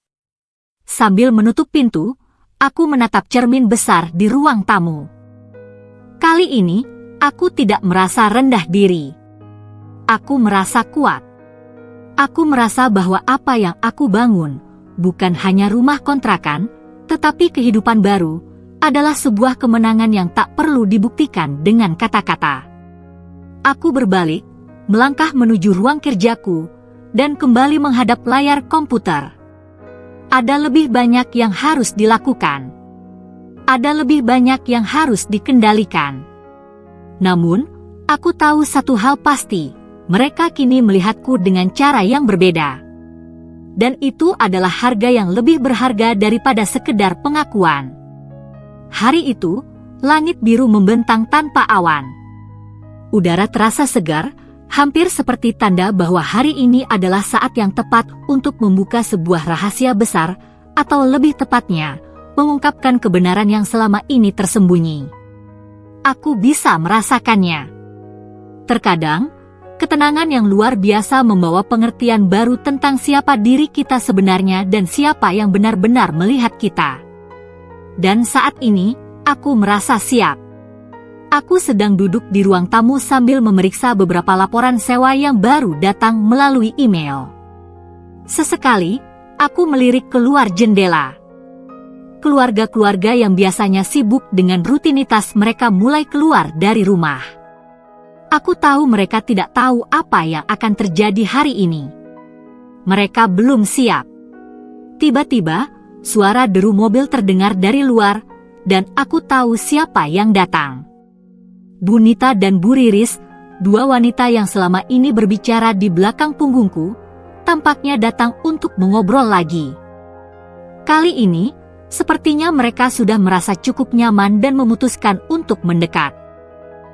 S1: Sambil menutup pintu, aku menatap cermin besar di ruang tamu. Kali ini, aku tidak merasa rendah diri. Aku merasa kuat. Aku merasa bahwa apa yang aku bangun, bukan hanya rumah kontrakan, tetapi kehidupan baru, adalah sebuah kemenangan yang tak perlu dibuktikan dengan kata-kata. Aku berbalik, melangkah menuju ruang kerjaku, dan kembali menghadap layar komputer. Ada lebih banyak yang harus dilakukan. Ada lebih banyak yang harus dikendalikan. Namun, aku tahu satu hal pasti, mereka kini melihatku dengan cara yang berbeda. Dan itu adalah harga yang lebih berharga daripada sekedar pengakuan. Hari itu, langit biru membentang tanpa awan. Udara terasa segar, hampir seperti tanda bahwa hari ini adalah saat yang tepat untuk membuka sebuah rahasia besar, atau lebih tepatnya, mengungkapkan kebenaran yang selama ini tersembunyi. Aku bisa merasakannya. Terkadang, ketenangan yang luar biasa membawa pengertian baru tentang siapa diri kita sebenarnya dan siapa yang benar-benar melihat kita. Dan saat ini, aku merasa siap. Aku sedang duduk di ruang tamu sambil memeriksa beberapa laporan sewa yang baru datang melalui email. Sesekali, aku melirik keluar jendela. Keluarga-keluarga yang biasanya sibuk dengan rutinitas mereka mulai keluar dari rumah. Aku tahu mereka tidak tahu apa yang akan terjadi hari ini. Mereka belum siap. Tiba-tiba, suara deru mobil terdengar dari luar, dan aku tahu siapa yang datang. Bu Nita dan Bu Riris, dua wanita yang selama ini berbicara di belakang punggungku, tampaknya datang untuk mengobrol lagi. Kali ini, sepertinya mereka sudah merasa cukup nyaman dan memutuskan untuk mendekat.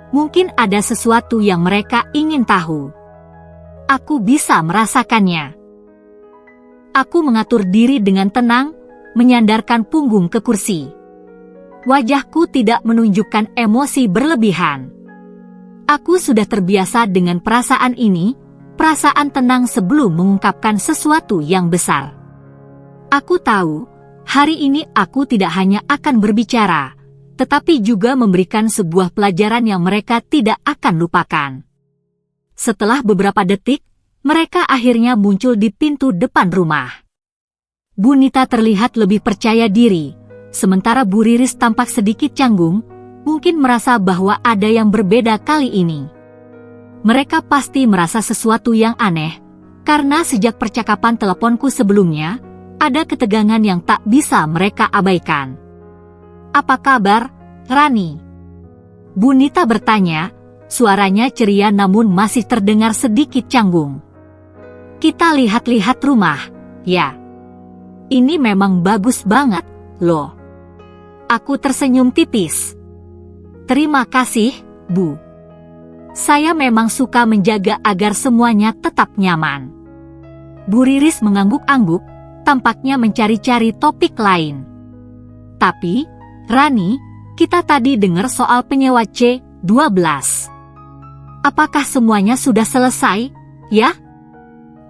S1: Mungkin ada sesuatu yang mereka ingin tahu. Aku bisa merasakannya. Aku mengatur diri dengan tenang, menyandarkan punggung ke kursi. Wajahku tidak menunjukkan emosi berlebihan. Aku sudah terbiasa dengan perasaan ini, perasaan tenang sebelum mengungkapkan sesuatu yang besar. Aku tahu, hari ini aku tidak hanya akan berbicara, tetapi juga memberikan sebuah pelajaran yang mereka tidak akan lupakan. Setelah beberapa detik, mereka akhirnya muncul di pintu depan rumah. Bu Nita terlihat lebih percaya diri, sementara Bu Riris tampak sedikit canggung, mungkin merasa bahwa ada yang berbeda kali ini. Mereka pasti merasa sesuatu yang aneh, karena sejak percakapan teleponku sebelumnya, ada ketegangan yang tak bisa mereka abaikan. "Apa kabar, Rani?" Bu Nita bertanya, suaranya ceria namun masih terdengar sedikit canggung. "Kita lihat-lihat rumah, ya. Ini memang bagus banget, loh." Aku tersenyum tipis. "Terima kasih, Bu. Saya memang suka menjaga agar semuanya tetap nyaman." Bu Riris mengangguk-angguk, tampaknya mencari-cari topik lain. "Tapi, Rani, kita tadi dengar soal penyewa C12. Apakah semuanya sudah selesai, ya?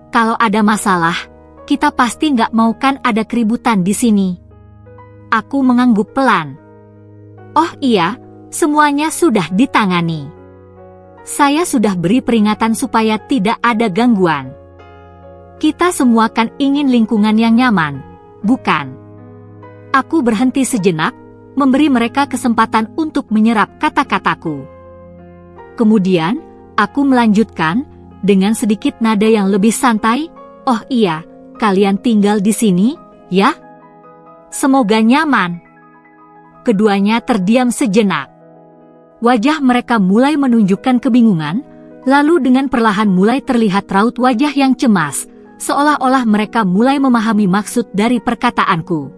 S1: Kalau ada masalah, kita pasti nggak mau kan ada keributan di sini." Aku mengangguk pelan. "Oh iya, semuanya sudah ditangani. Saya sudah beri peringatan supaya tidak ada gangguan. Kita semua kan ingin lingkungan yang nyaman, bukan?" Aku berhenti sejenak, memberi mereka kesempatan untuk menyerap kata-kataku. Kemudian, aku melanjutkan, dengan sedikit nada yang lebih santai, "Oh iya, kalian tinggal di sini, ya? Semoga nyaman." Keduanya terdiam sejenak. Wajah mereka mulai menunjukkan kebingungan, lalu dengan perlahan mulai terlihat raut wajah yang cemas, seolah-olah mereka mulai memahami maksud dari perkataanku.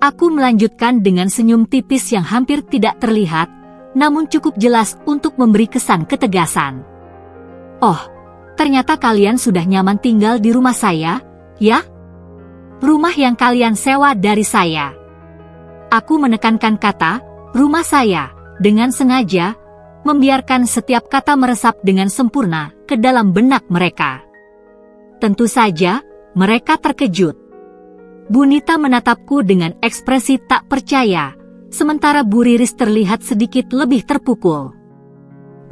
S1: Aku melanjutkan dengan senyum tipis yang hampir tidak terlihat, namun cukup jelas untuk memberi kesan ketegasan. Oh, ternyata kalian sudah nyaman tinggal di rumah saya, ya? Rumah yang kalian sewa dari saya. Aku menekankan kata, rumah saya, dengan sengaja, membiarkan setiap kata meresap dengan sempurna ke dalam benak mereka. Tentu saja, mereka terkejut. Bu Nita menatapku dengan ekspresi tak percaya, sementara Bu Riris terlihat sedikit lebih terpukul.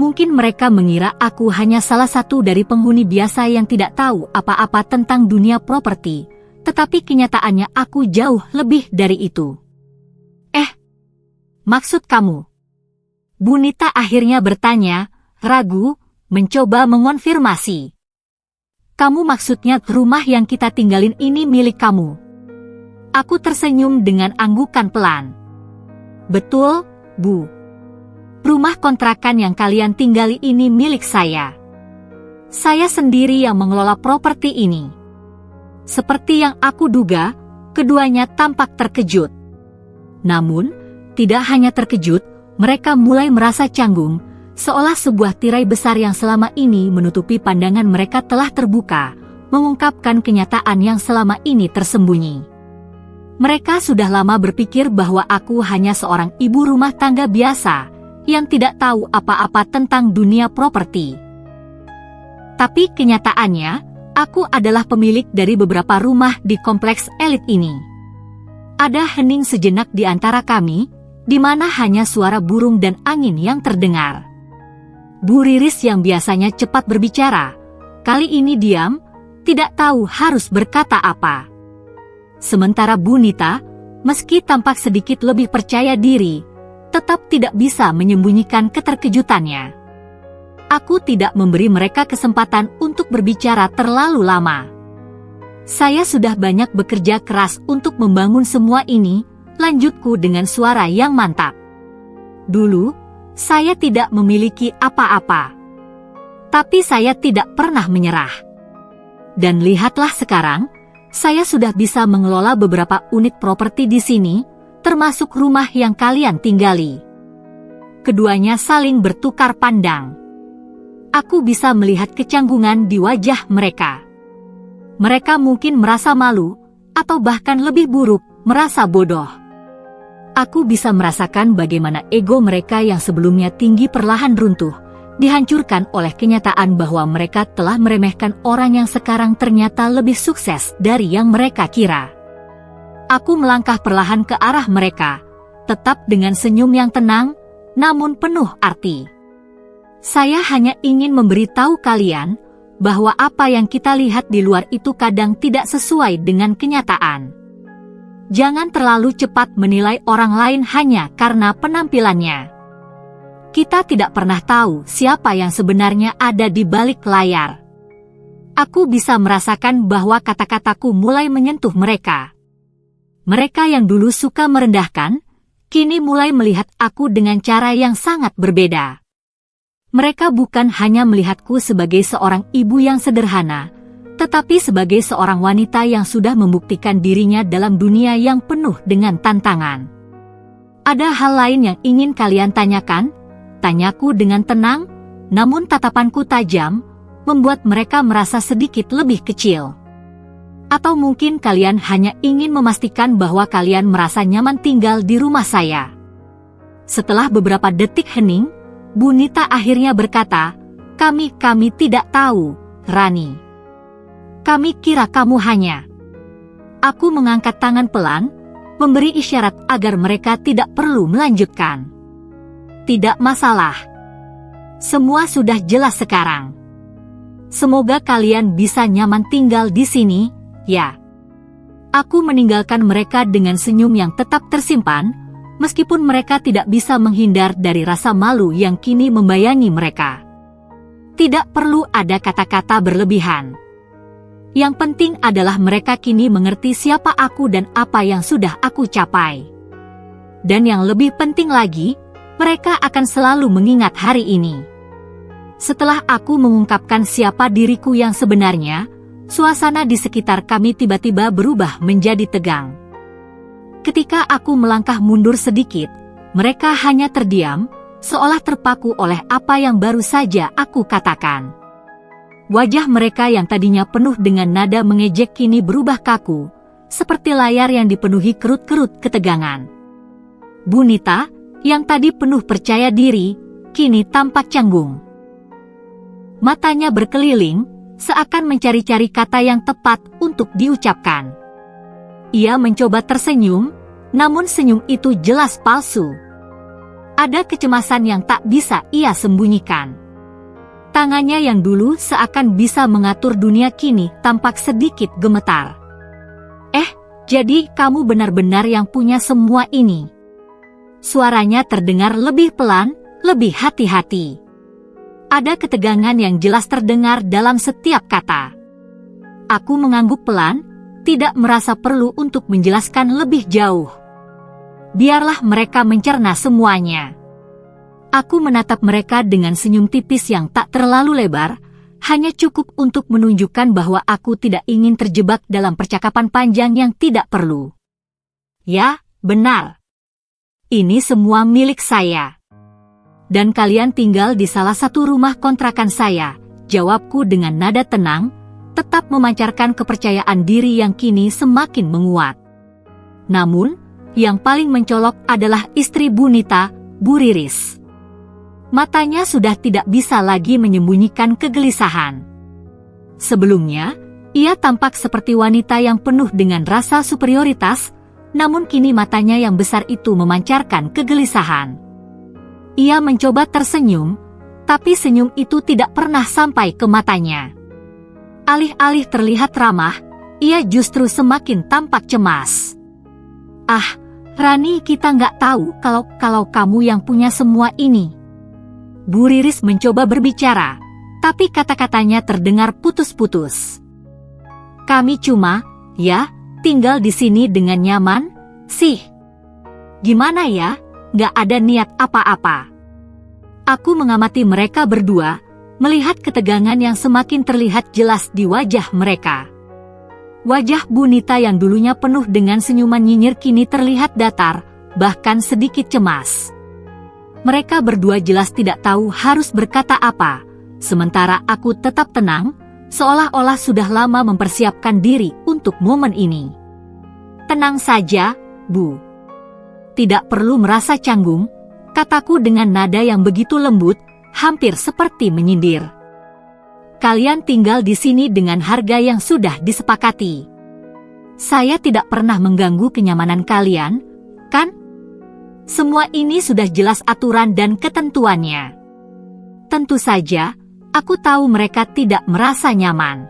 S1: Mungkin mereka mengira aku hanya salah satu dari penghuni biasa yang tidak tahu apa-apa tentang dunia properti, tetapi kenyataannya aku jauh lebih dari itu. Maksud kamu? Bu Nita akhirnya bertanya, ragu, mencoba mengonfirmasi. Kamu maksudnya rumah yang kita tinggalin ini milik kamu? Aku tersenyum dengan anggukan pelan. Betul, Bu. Rumah kontrakan yang kalian tinggali ini milik saya. Saya sendiri yang mengelola properti ini. Seperti yang aku duga, keduanya tampak terkejut. Namun, tidak hanya terkejut, mereka mulai merasa canggung, seolah sebuah tirai besar yang selama ini menutupi pandangan mereka telah terbuka, mengungkapkan kenyataan yang selama ini tersembunyi. Mereka sudah lama berpikir bahwa aku hanya seorang ibu rumah tangga biasa, yang tidak tahu apa-apa tentang dunia properti. Tapi kenyataannya, aku adalah pemilik dari beberapa rumah di kompleks elit ini. Ada hening sejenak di antara kami, di mana hanya suara burung dan angin yang terdengar. Bu Riris yang biasanya cepat berbicara, kali ini diam, tidak tahu harus berkata apa. Sementara Bu Nita, meski tampak sedikit lebih percaya diri, tetap tidak bisa menyembunyikan keterkejutannya. Aku tidak memberi mereka kesempatan untuk berbicara terlalu lama. Saya sudah banyak bekerja keras untuk membangun semua ini, lanjutku dengan suara yang mantap. Dulu, saya tidak memiliki apa-apa. Tapi saya tidak pernah menyerah. Dan lihatlah sekarang, saya sudah bisa mengelola beberapa unit properti di sini, termasuk rumah yang kalian tinggali. Keduanya saling bertukar pandang. Aku bisa melihat kecanggungan di wajah mereka. Mereka mungkin merasa malu, atau bahkan lebih buruk, merasa bodoh. Aku bisa merasakan bagaimana ego mereka yang sebelumnya tinggi perlahan runtuh, dihancurkan oleh kenyataan bahwa mereka telah meremehkan orang yang sekarang ternyata lebih sukses dari yang mereka kira. Aku melangkah perlahan ke arah mereka, tetap dengan senyum yang tenang, namun penuh arti. Saya hanya ingin memberitahu kalian, bahwa apa yang kita lihat di luar itu kadang tidak sesuai dengan kenyataan. Jangan terlalu cepat menilai orang lain hanya karena penampilannya. Kita tidak pernah tahu siapa yang sebenarnya ada di balik layar. Aku bisa merasakan bahwa kata-kataku mulai menyentuh mereka. Mereka yang dulu suka merendahkan, kini mulai melihat aku dengan cara yang sangat berbeda. Mereka bukan hanya melihatku sebagai seorang ibu yang sederhana, tetapi sebagai seorang wanita yang sudah membuktikan dirinya dalam dunia yang penuh dengan tantangan. Ada hal lain yang ingin kalian tanyakan? Tanyaku dengan tenang, namun tatapanku tajam, membuat mereka merasa sedikit lebih kecil. Atau mungkin kalian hanya ingin memastikan bahwa kalian merasa nyaman tinggal di rumah saya. Setelah beberapa detik hening, Bu Nita akhirnya berkata, kami tidak tahu, Rani. Kami kira kamu hanya. Aku mengangkat tangan pelan, memberi isyarat agar mereka tidak perlu melanjutkan. Tidak masalah. Semua sudah jelas sekarang. Semoga kalian bisa nyaman tinggal di sini, ya. Aku meninggalkan mereka dengan senyum yang tetap tersimpan, meskipun mereka tidak bisa menghindar dari rasa malu yang kini membayangi mereka. Tidak perlu ada kata-kata berlebihan. Yang penting adalah mereka kini mengerti siapa aku dan apa yang sudah aku capai. Dan yang lebih penting lagi, mereka akan selalu mengingat hari ini. Setelah aku mengungkapkan siapa diriku yang sebenarnya, suasana di sekitar kami tiba-tiba berubah menjadi tegang. Ketika aku melangkah mundur sedikit, mereka hanya terdiam, seolah terpaku oleh apa yang baru saja aku katakan. Wajah mereka yang tadinya penuh dengan nada mengejek kini berubah kaku, seperti layar yang dipenuhi kerut-kerut ketegangan. Bu Nita, yang tadi penuh percaya diri, kini tampak canggung. Matanya berkeliling, seakan mencari-cari kata yang tepat untuk diucapkan. Ia mencoba tersenyum, namun senyum itu jelas palsu. Ada kecemasan yang tak bisa ia sembunyikan. Tangannya yang dulu seakan bisa mengatur dunia kini tampak sedikit gemetar. Jadi kamu benar-benar yang punya semua ini. Suaranya terdengar lebih pelan, lebih hati-hati. Ada ketegangan yang jelas terdengar dalam setiap kata. Aku mengangguk pelan, tidak merasa perlu untuk menjelaskan lebih jauh. Biarlah mereka mencerna semuanya. Aku menatap mereka dengan senyum tipis yang tak terlalu lebar, hanya cukup untuk menunjukkan bahwa aku tidak ingin terjebak dalam percakapan panjang yang tidak perlu. Ya, benar. Ini semua milik saya. Dan kalian tinggal di salah satu rumah kontrakan saya, jawabku dengan nada tenang, tetap memancarkan kepercayaan diri yang kini semakin menguat. Namun, yang paling mencolok adalah istri Bu Nita, Bu Riris. Matanya sudah tidak bisa lagi menyembunyikan kegelisahan. Sebelumnya, ia tampak seperti wanita yang penuh dengan rasa superioritas, namun kini matanya yang besar itu memancarkan kegelisahan. Ia mencoba tersenyum, tapi senyum itu tidak pernah sampai ke matanya. Alih-alih terlihat ramah, ia justru semakin tampak cemas. Rani, kita nggak tahu kalau kamu yang punya semua ini. Bu Riris mencoba berbicara, tapi kata-katanya terdengar putus-putus. Kami cuma, tinggal di sini dengan nyaman, sih. Gimana ya, nggak ada niat apa-apa. Aku mengamati mereka berdua, melihat ketegangan yang semakin terlihat jelas di wajah mereka. Wajah Bu Nita yang dulunya penuh dengan senyuman nyinyir kini terlihat datar, bahkan sedikit cemas. Mereka berdua jelas tidak tahu harus berkata apa, sementara aku tetap tenang, seolah-olah sudah lama mempersiapkan diri untuk momen ini. Tenang saja, Bu. Tidak perlu merasa canggung, kataku dengan nada yang begitu lembut, hampir seperti menyindir. Kalian tinggal di sini dengan harga yang sudah disepakati. Saya tidak pernah mengganggu kenyamanan kalian, kan? Semua ini sudah jelas aturan dan ketentuannya. Tentu saja, aku tahu mereka tidak merasa nyaman.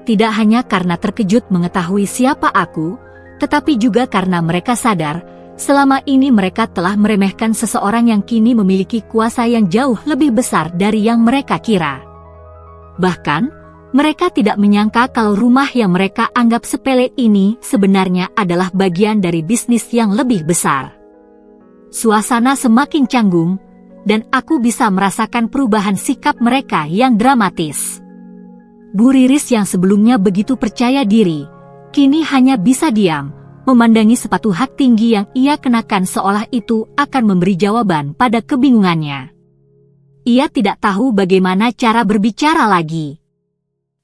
S1: Tidak hanya karena terkejut mengetahui siapa aku, tetapi juga karena mereka sadar, selama ini mereka telah meremehkan seseorang yang kini memiliki kuasa yang jauh lebih besar dari yang mereka kira. Bahkan, mereka tidak menyangka kalau rumah yang mereka anggap sepele ini sebenarnya adalah bagian dari bisnis yang lebih besar. Suasana semakin canggung, dan aku bisa merasakan perubahan sikap mereka yang dramatis. Bu Riris yang sebelumnya begitu percaya diri, kini hanya bisa diam, memandangi sepatu hak tinggi yang ia kenakan seolah itu akan memberi jawaban pada kebingungannya. Ia tidak tahu bagaimana cara berbicara lagi.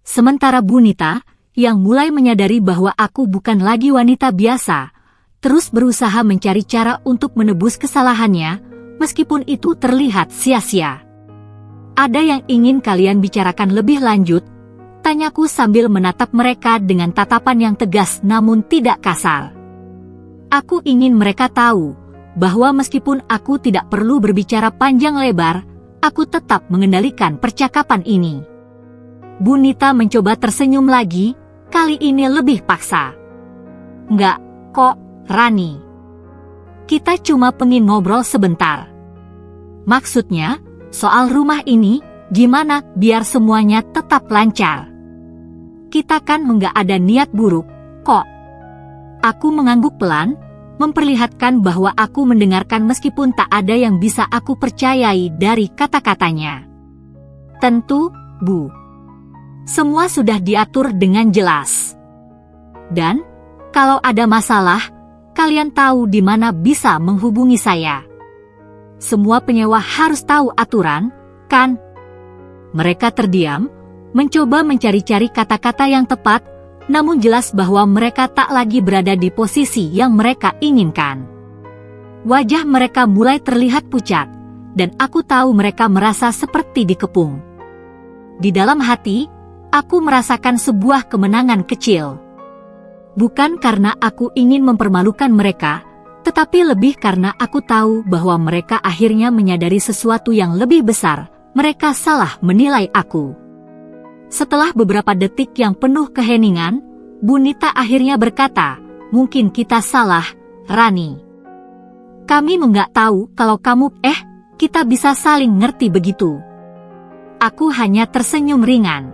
S1: Sementara Bu Nita, yang mulai menyadari bahwa aku bukan lagi wanita biasa, terus berusaha mencari cara untuk menebus kesalahannya, meskipun itu terlihat sia-sia. Ada yang ingin kalian bicarakan lebih lanjut? Tanyaku sambil menatap mereka dengan tatapan yang tegas namun tidak kasar. Aku ingin mereka tahu, bahwa meskipun aku tidak perlu berbicara panjang lebar, aku tetap mengendalikan percakapan ini. Bu Nita mencoba tersenyum lagi, kali ini lebih paksa. Enggak, kok, Rani. Kita cuma pengen ngobrol sebentar. Maksudnya, soal rumah ini, gimana biar semuanya tetap lancar? Kita kan nggak ada niat buruk, kok. Aku mengangguk pelan, memperlihatkan bahwa aku mendengarkan meskipun tak ada yang bisa aku percayai dari kata-katanya. Tentu, Bu. Semua sudah diatur dengan jelas. Dan, kalau ada masalah, kalian tahu di mana bisa menghubungi saya. Semua penyewa harus tahu aturan, kan? Mereka terdiam, mencoba mencari-cari kata-kata yang tepat, namun jelas bahwa mereka tak lagi berada di posisi yang mereka inginkan. Wajah mereka mulai terlihat pucat, dan aku tahu mereka merasa seperti dikepung. Di dalam hati, aku merasakan sebuah kemenangan kecil. Bukan karena aku ingin mempermalukan mereka, tetapi lebih karena aku tahu bahwa mereka akhirnya menyadari sesuatu yang lebih besar. Mereka salah menilai aku. Setelah beberapa detik yang penuh keheningan, Bunita akhirnya berkata, "Mungkin kita salah, Rani. Kami nggak tahu kalau kamu, kita bisa saling ngerti begitu." Aku hanya tersenyum ringan.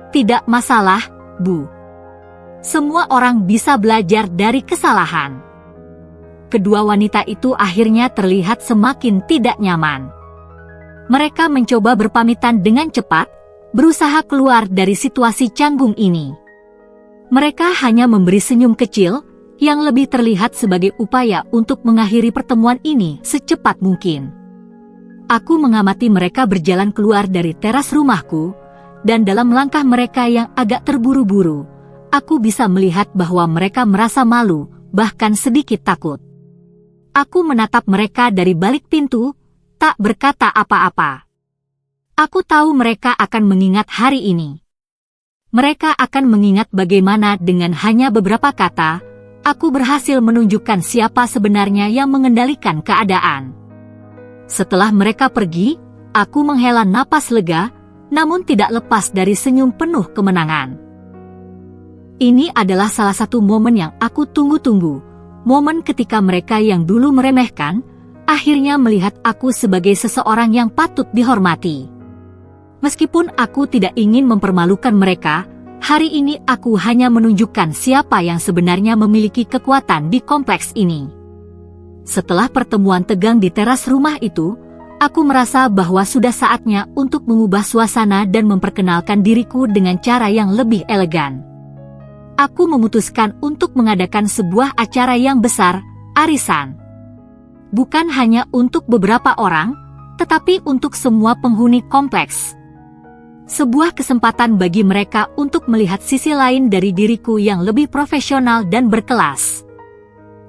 S1: "Tidak masalah, Bu. Semua orang bisa belajar dari kesalahan." Kedua wanita itu akhirnya terlihat semakin tidak nyaman. Mereka mencoba berpamitan dengan cepat, berusaha keluar dari situasi canggung ini. Mereka hanya memberi senyum kecil, yang lebih terlihat sebagai upaya untuk mengakhiri pertemuan ini secepat mungkin. Aku mengamati mereka berjalan keluar dari teras rumahku, dan dalam langkah mereka yang agak terburu-buru, aku bisa melihat bahwa mereka merasa malu, bahkan sedikit takut. Aku menatap mereka dari balik pintu, tak berkata apa-apa. Aku tahu mereka akan mengingat hari ini. Mereka akan mengingat bagaimana dengan hanya beberapa kata, aku berhasil menunjukkan siapa sebenarnya yang mengendalikan keadaan. Setelah mereka pergi, aku menghela napas lega, namun tidak lepas dari senyum penuh kemenangan. Ini adalah salah satu momen yang aku tunggu-tunggu. Momen ketika mereka yang dulu meremehkan, akhirnya melihat aku sebagai seseorang yang patut dihormati. Meskipun aku tidak ingin mempermalukan mereka, hari ini aku hanya menunjukkan siapa yang sebenarnya memiliki kekuatan di kompleks ini. Setelah pertemuan tegang di teras rumah itu, aku merasa bahwa sudah saatnya untuk mengubah suasana dan memperkenalkan diriku dengan cara yang lebih elegan. Aku memutuskan untuk mengadakan sebuah acara yang besar, arisan. Bukan hanya untuk beberapa orang, tetapi untuk semua penghuni kompleks. Sebuah kesempatan bagi mereka untuk melihat sisi lain dari diriku yang lebih profesional dan berkelas.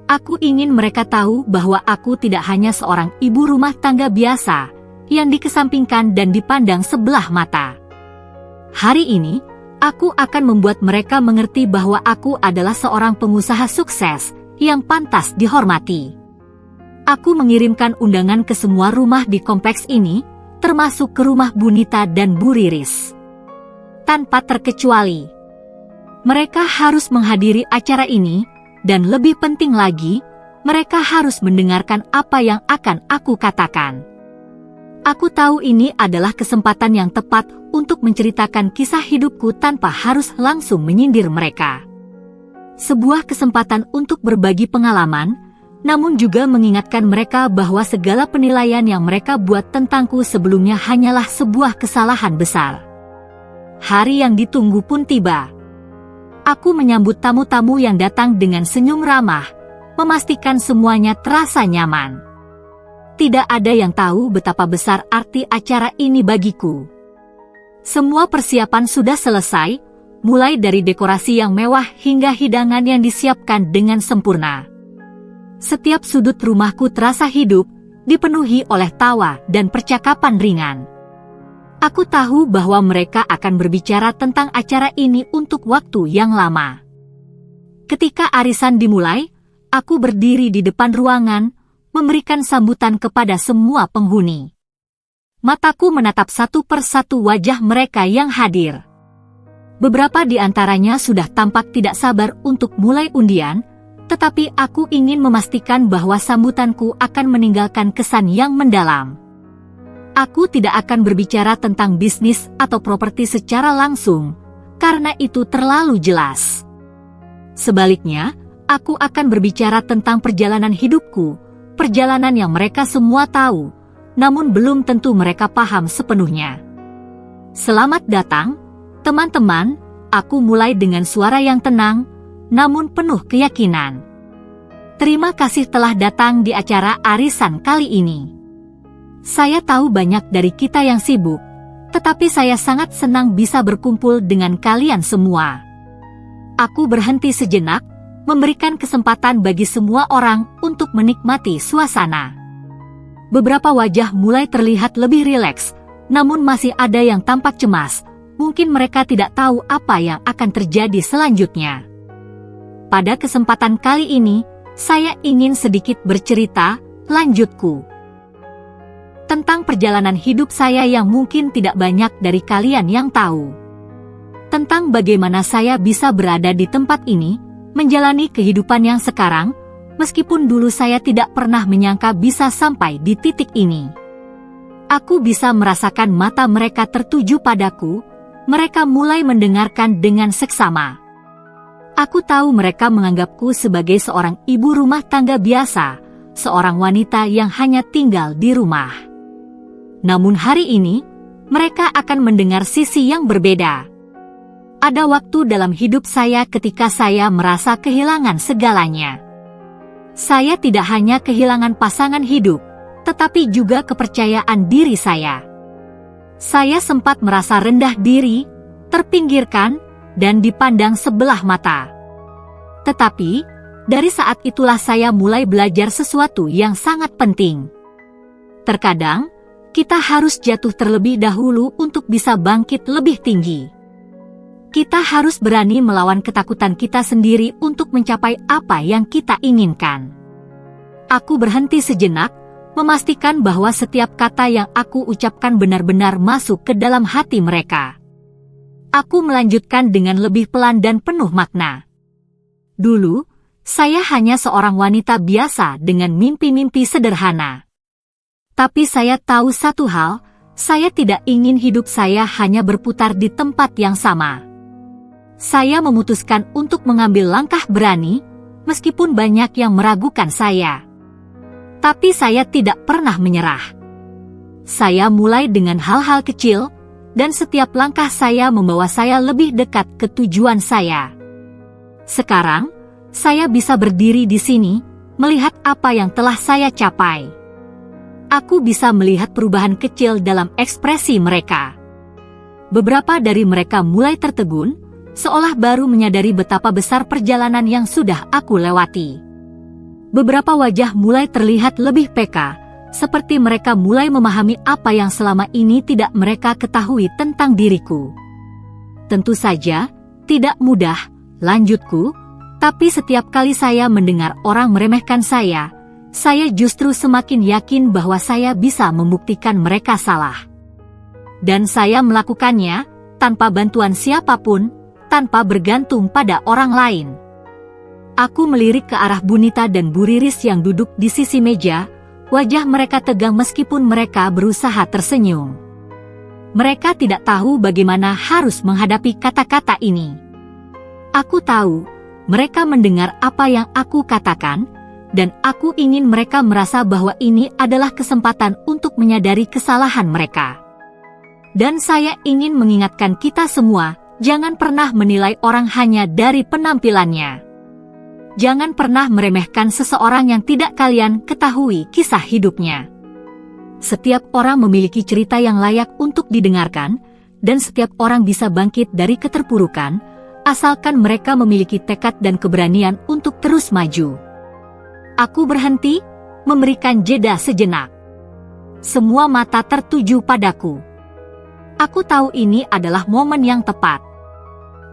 S1: Aku ingin mereka tahu bahwa aku tidak hanya seorang ibu rumah tangga biasa, yang dikesampingkan dan dipandang sebelah mata. Hari ini, aku akan membuat mereka mengerti bahwa aku adalah seorang pengusaha sukses yang pantas dihormati. Aku mengirimkan undangan ke semua rumah di kompleks ini, termasuk ke rumah Bunita dan Bu Riris. Tanpa terkecuali. Mereka harus menghadiri acara ini, dan lebih penting lagi, mereka harus mendengarkan apa yang akan aku katakan. Aku tahu ini adalah kesempatan yang tepat untuk menceritakan kisah hidupku tanpa harus langsung menyindir mereka. Sebuah kesempatan untuk berbagi pengalaman, namun juga mengingatkan mereka bahwa segala penilaian yang mereka buat tentangku sebelumnya hanyalah sebuah kesalahan besar. Hari yang ditunggu pun tiba. Aku menyambut tamu-tamu yang datang dengan senyum ramah, memastikan semuanya terasa nyaman. Tidak ada yang tahu betapa besar arti acara ini bagiku. Semua persiapan sudah selesai, mulai dari dekorasi yang mewah hingga hidangan yang disiapkan dengan sempurna. Setiap sudut rumahku terasa hidup, dipenuhi oleh tawa dan percakapan ringan. Aku tahu bahwa mereka akan berbicara tentang acara ini untuk waktu yang lama. Ketika arisan dimulai, aku berdiri di depan ruangan, memberikan sambutan kepada semua penghuni. Mataku menatap satu persatu wajah mereka yang hadir. Beberapa di antaranya sudah tampak tidak sabar untuk mulai undian, tetapi aku ingin memastikan bahwa sambutanku akan meninggalkan kesan yang mendalam. Aku tidak akan berbicara tentang bisnis atau properti secara langsung, karena itu terlalu jelas. Sebaliknya, aku akan berbicara tentang perjalanan hidupku, perjalanan yang mereka semua tahu, namun belum tentu mereka paham sepenuhnya. Selamat datang, Teman-teman, aku mulai dengan suara yang tenang, namun penuh keyakinan. Terima kasih telah datang di acara arisan kali ini. Saya tahu banyak dari kita yang sibuk, tetapi saya sangat senang bisa berkumpul dengan kalian semua. Aku berhenti sejenak, memberikan kesempatan bagi semua orang untuk menikmati suasana. Beberapa wajah mulai terlihat lebih rileks, namun masih ada yang tampak cemas. Mungkin mereka tidak tahu apa yang akan terjadi selanjutnya. Pada kesempatan kali ini, saya ingin sedikit bercerita, lanjutku. Tentang perjalanan hidup saya yang mungkin tidak banyak dari kalian yang tahu. Tentang bagaimana saya bisa berada di tempat ini, menjalani kehidupan yang sekarang, meskipun dulu saya tidak pernah menyangka bisa sampai di titik ini. Aku bisa merasakan mata mereka tertuju padaku, mereka mulai mendengarkan dengan seksama. Aku tahu mereka menganggapku sebagai seorang ibu rumah tangga biasa, seorang wanita yang hanya tinggal di rumah. Namun hari ini, mereka akan mendengar sisi yang berbeda. Ada waktu dalam hidup saya ketika saya merasa kehilangan segalanya. Saya tidak hanya kehilangan pasangan hidup, tetapi juga kepercayaan diri saya. Saya sempat merasa rendah diri, terpinggirkan, dan dipandang sebelah mata. Tetapi, dari saat itulah saya mulai belajar sesuatu yang sangat penting. Terkadang, kita harus jatuh terlebih dahulu untuk bisa bangkit lebih tinggi. Kita harus berani melawan ketakutan kita sendiri untuk mencapai apa yang kita inginkan. Aku berhenti sejenak, memastikan bahwa setiap kata yang aku ucapkan benar-benar masuk ke dalam hati mereka. Aku melanjutkan dengan lebih pelan dan penuh makna. Dulu, saya hanya seorang wanita biasa dengan mimpi-mimpi sederhana. Tapi saya tahu satu hal, saya tidak ingin hidup saya hanya berputar di tempat yang sama. Saya memutuskan untuk mengambil langkah berani, meskipun banyak yang meragukan saya. Tapi saya tidak pernah menyerah. Saya mulai dengan hal-hal kecil, dan setiap langkah saya membawa saya lebih dekat ke tujuan saya. Sekarang, saya bisa berdiri di sini, melihat apa yang telah saya capai. Aku bisa melihat perubahan kecil dalam ekspresi mereka. Beberapa dari mereka mulai tertegun, seolah baru menyadari betapa besar perjalanan yang sudah aku lewati. Beberapa wajah mulai terlihat lebih peka, seperti mereka mulai memahami apa yang selama ini tidak mereka ketahui tentang diriku. Tentu saja, tidak mudah, lanjutku, tapi setiap kali saya mendengar orang meremehkan saya justru semakin yakin bahwa saya bisa membuktikan mereka salah. Dan saya melakukannya, tanpa bantuan siapapun, tanpa bergantung pada orang lain. Aku melirik ke arah Bunita dan Bu Riris yang duduk di sisi meja, wajah mereka tegang meskipun mereka berusaha tersenyum. Mereka tidak tahu bagaimana harus menghadapi kata-kata ini. Aku tahu, mereka mendengar apa yang aku katakan, dan aku ingin mereka merasa bahwa ini adalah kesempatan untuk menyadari kesalahan mereka. Dan saya ingin mengingatkan kita semua, jangan pernah menilai orang hanya dari penampilannya. Jangan pernah meremehkan seseorang yang tidak kalian ketahui kisah hidupnya. Setiap orang memiliki cerita yang layak untuk didengarkan, dan setiap orang bisa bangkit dari keterpurukan, asalkan mereka memiliki tekad dan keberanian untuk terus maju. Aku berhenti, memberikan jeda sejenak. Semua mata tertuju padaku. Aku tahu ini adalah momen yang tepat.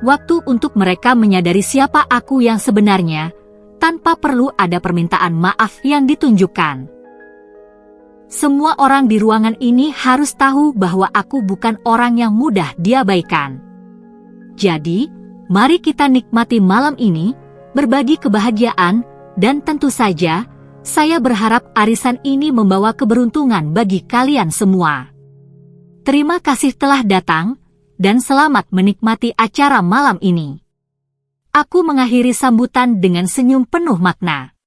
S1: Waktu untuk mereka menyadari siapa aku yang sebenarnya, tanpa perlu ada permintaan maaf yang ditunjukkan. Semua orang di ruangan ini harus tahu bahwa aku bukan orang yang mudah diabaikan. Jadi, mari kita nikmati malam ini, berbagi kebahagiaan, dan tentu saja, saya berharap arisan ini membawa keberuntungan bagi kalian semua. Terima kasih telah datang, dan selamat menikmati acara malam ini. Aku mengakhiri sambutan dengan senyum penuh makna.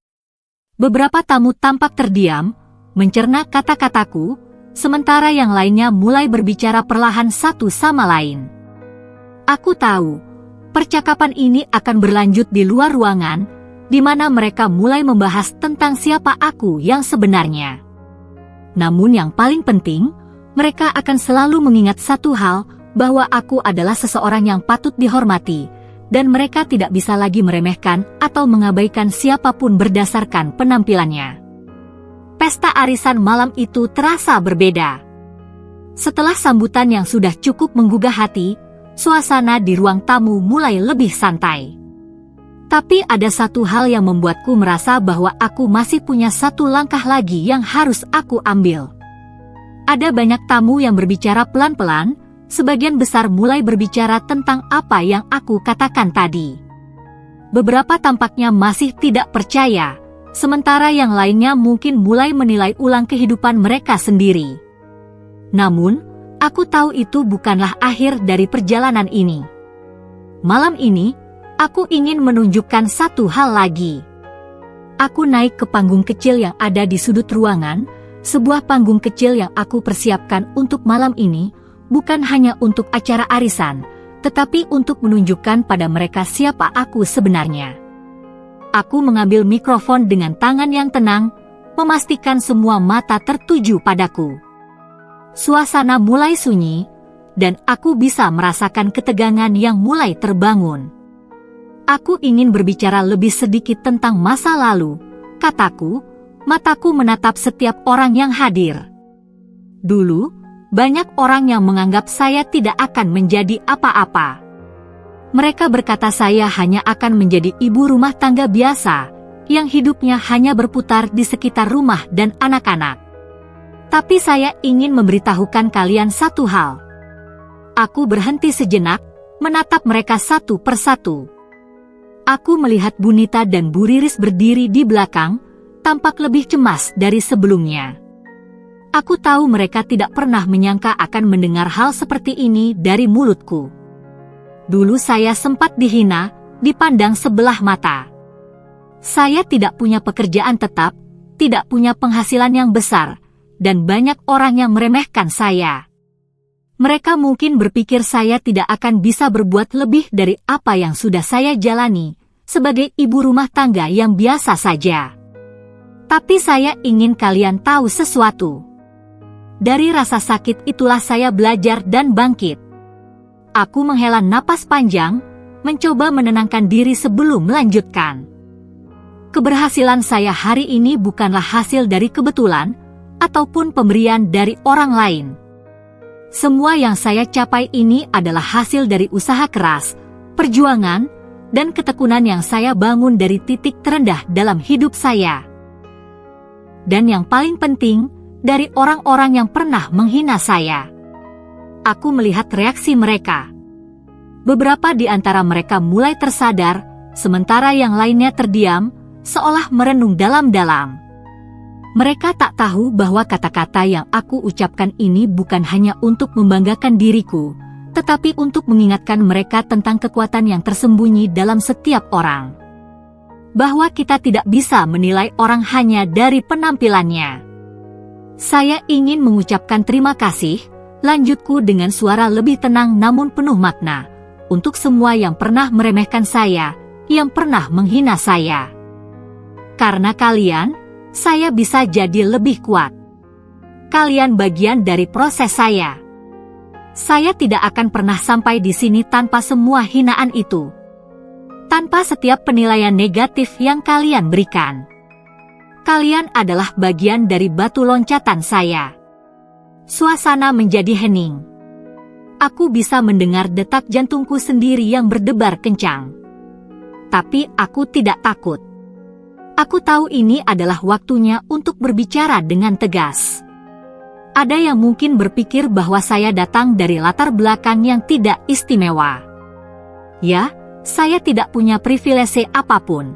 S1: Beberapa tamu tampak terdiam, mencerna kata-kataku, sementara yang lainnya mulai berbicara perlahan satu sama lain. Aku tahu, percakapan ini akan berlanjut di luar ruangan, di mana mereka mulai membahas tentang siapa aku yang sebenarnya. Namun yang paling penting, mereka akan selalu mengingat satu hal, bahwa aku adalah seseorang yang patut dihormati, dan mereka tidak bisa lagi meremehkan atau mengabaikan siapapun berdasarkan penampilannya. Pesta arisan malam itu terasa berbeda. Setelah sambutan yang sudah cukup menggugah hati, suasana di ruang tamu mulai lebih santai. Tapi ada satu hal yang membuatku merasa bahwa aku masih punya satu langkah lagi yang harus aku ambil. Ada banyak tamu yang berbicara pelan-pelan, sebagian besar mulai berbicara tentang apa yang aku katakan tadi. Beberapa tampaknya masih tidak percaya, sementara yang lainnya mungkin mulai menilai ulang kehidupan mereka sendiri. Namun, aku tahu itu bukanlah akhir dari perjalanan ini. Malam ini, aku ingin menunjukkan satu hal lagi. Aku naik ke panggung kecil yang ada di sudut ruangan, sebuah panggung kecil yang aku persiapkan untuk malam ini, bukan hanya untuk acara arisan, tetapi untuk menunjukkan pada mereka siapa aku sebenarnya. Aku mengambil mikrofon dengan tangan yang tenang, memastikan semua mata tertuju padaku. Suasana mulai sunyi, dan aku bisa merasakan ketegangan yang mulai terbangun. Aku ingin berbicara lebih sedikit tentang masa lalu, kataku, mataku menatap setiap orang yang hadir. Dulu, banyak orang yang menganggap saya tidak akan menjadi apa-apa. Mereka berkata saya hanya akan menjadi ibu rumah tangga biasa, yang hidupnya hanya berputar di sekitar rumah dan anak-anak. Tapi saya ingin memberitahukan kalian satu hal. Aku berhenti sejenak, menatap mereka satu persatu. Aku melihat Bunita dan Bu Riris berdiri di belakang, tampak lebih cemas dari sebelumnya. Aku tahu mereka tidak pernah menyangka akan mendengar hal seperti ini dari mulutku. Dulu saya sempat dihina, dipandang sebelah mata. Saya tidak punya pekerjaan tetap, tidak punya penghasilan yang besar, dan banyak orang yang meremehkan saya. Mereka mungkin berpikir saya tidak akan bisa berbuat lebih dari apa yang sudah saya jalani, sebagai ibu rumah tangga yang biasa saja. Tapi saya ingin kalian tahu sesuatu. Dari rasa sakit itulah saya belajar dan bangkit. Aku menghela napas panjang, mencoba menenangkan diri sebelum melanjutkan. Keberhasilan saya hari ini bukanlah hasil dari kebetulan, ataupun pemberian dari orang lain. Semua yang saya capai ini adalah hasil dari usaha keras, perjuangan, dan ketekunan yang saya bangun dari titik terendah dalam hidup saya. Dan yang paling penting, dari orang-orang yang pernah menghina saya. Aku melihat reaksi mereka. Beberapa di antara mereka mulai tersadar, sementara yang lainnya terdiam, seolah merenung dalam-dalam. Mereka tak tahu bahwa kata-kata yang aku ucapkan ini bukan hanya untuk membanggakan diriku, tetapi untuk mengingatkan mereka tentang kekuatan yang tersembunyi dalam setiap orang. Bahwa kita tidak bisa menilai orang hanya dari penampilannya. Saya ingin mengucapkan terima kasih, lanjutku dengan suara lebih tenang namun penuh makna, untuk semua yang pernah meremehkan saya, yang pernah menghina saya. Karena kalian, saya bisa jadi lebih kuat. Kalian bagian dari proses saya. Saya tidak akan pernah sampai di sini tanpa semua hinaan itu. Tanpa setiap penilaian negatif yang kalian berikan. Kalian adalah bagian dari batu loncatan saya. Suasana menjadi hening. Aku bisa mendengar detak jantungku sendiri yang berdebar kencang. Tapi aku tidak takut. Aku tahu ini adalah waktunya untuk berbicara dengan tegas. Ada yang mungkin berpikir bahwa saya datang dari latar belakang yang tidak istimewa. Ya, saya tidak punya privilege apapun.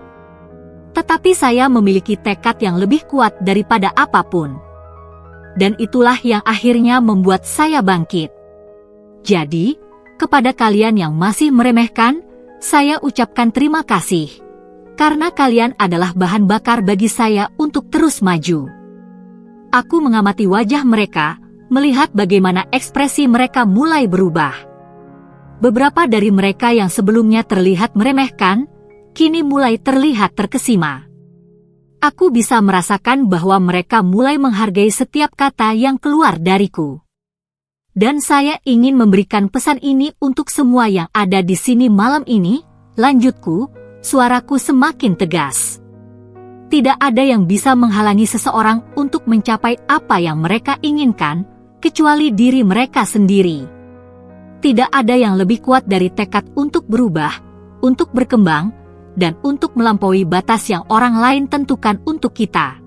S1: Tetapi saya memiliki tekad yang lebih kuat daripada apapun. Dan itulah yang akhirnya membuat saya bangkit. Jadi, kepada kalian yang masih meremehkan, saya ucapkan terima kasih. Karena kalian adalah bahan bakar bagi saya untuk terus maju. Aku mengamati wajah mereka, melihat bagaimana ekspresi mereka mulai berubah. Beberapa dari mereka yang sebelumnya terlihat meremehkan, kini mulai terlihat terkesima. Aku bisa merasakan bahwa mereka mulai menghargai setiap kata yang keluar dariku. Dan saya ingin memberikan pesan ini untuk semua yang ada di sini malam ini. Lanjutku, suaraku semakin tegas. Tidak ada yang bisa menghalangi seseorang untuk mencapai apa yang mereka inginkan, kecuali diri mereka sendiri. Tidak ada yang lebih kuat dari tekad untuk berubah, untuk berkembang, dan untuk melampaui batas yang orang lain tentukan untuk kita.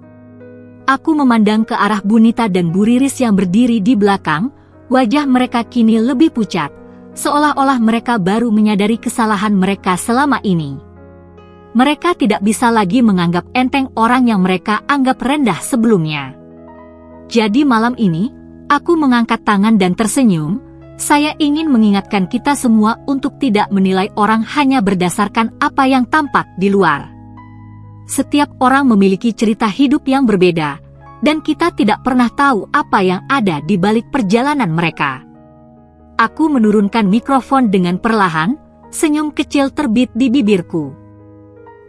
S1: Aku memandang ke arah Bunita dan Bu Riris yang berdiri di belakang, wajah mereka kini lebih pucat, seolah-olah mereka baru menyadari kesalahan mereka selama ini. Mereka tidak bisa lagi menganggap enteng orang yang mereka anggap rendah sebelumnya. Jadi malam ini, aku mengangkat tangan dan tersenyum. Saya ingin mengingatkan kita semua untuk tidak menilai orang hanya berdasarkan apa yang tampak di luar. Setiap orang memiliki cerita hidup yang berbeda, dan kita tidak pernah tahu apa yang ada di balik perjalanan mereka. Aku menurunkan mikrofon dengan perlahan, senyum kecil terbit di bibirku.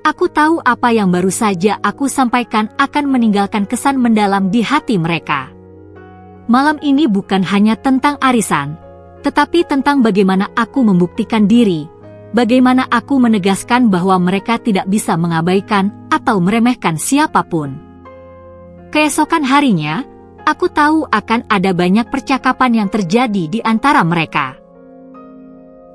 S1: Aku tahu apa yang baru saja aku sampaikan akan meninggalkan kesan mendalam di hati mereka. Malam ini bukan hanya tentang arisan, tetapi tentang bagaimana aku membuktikan diri, bagaimana aku menegaskan bahwa mereka tidak bisa mengabaikan atau meremehkan siapapun. Keesokan harinya, aku tahu akan ada banyak percakapan yang terjadi di antara mereka.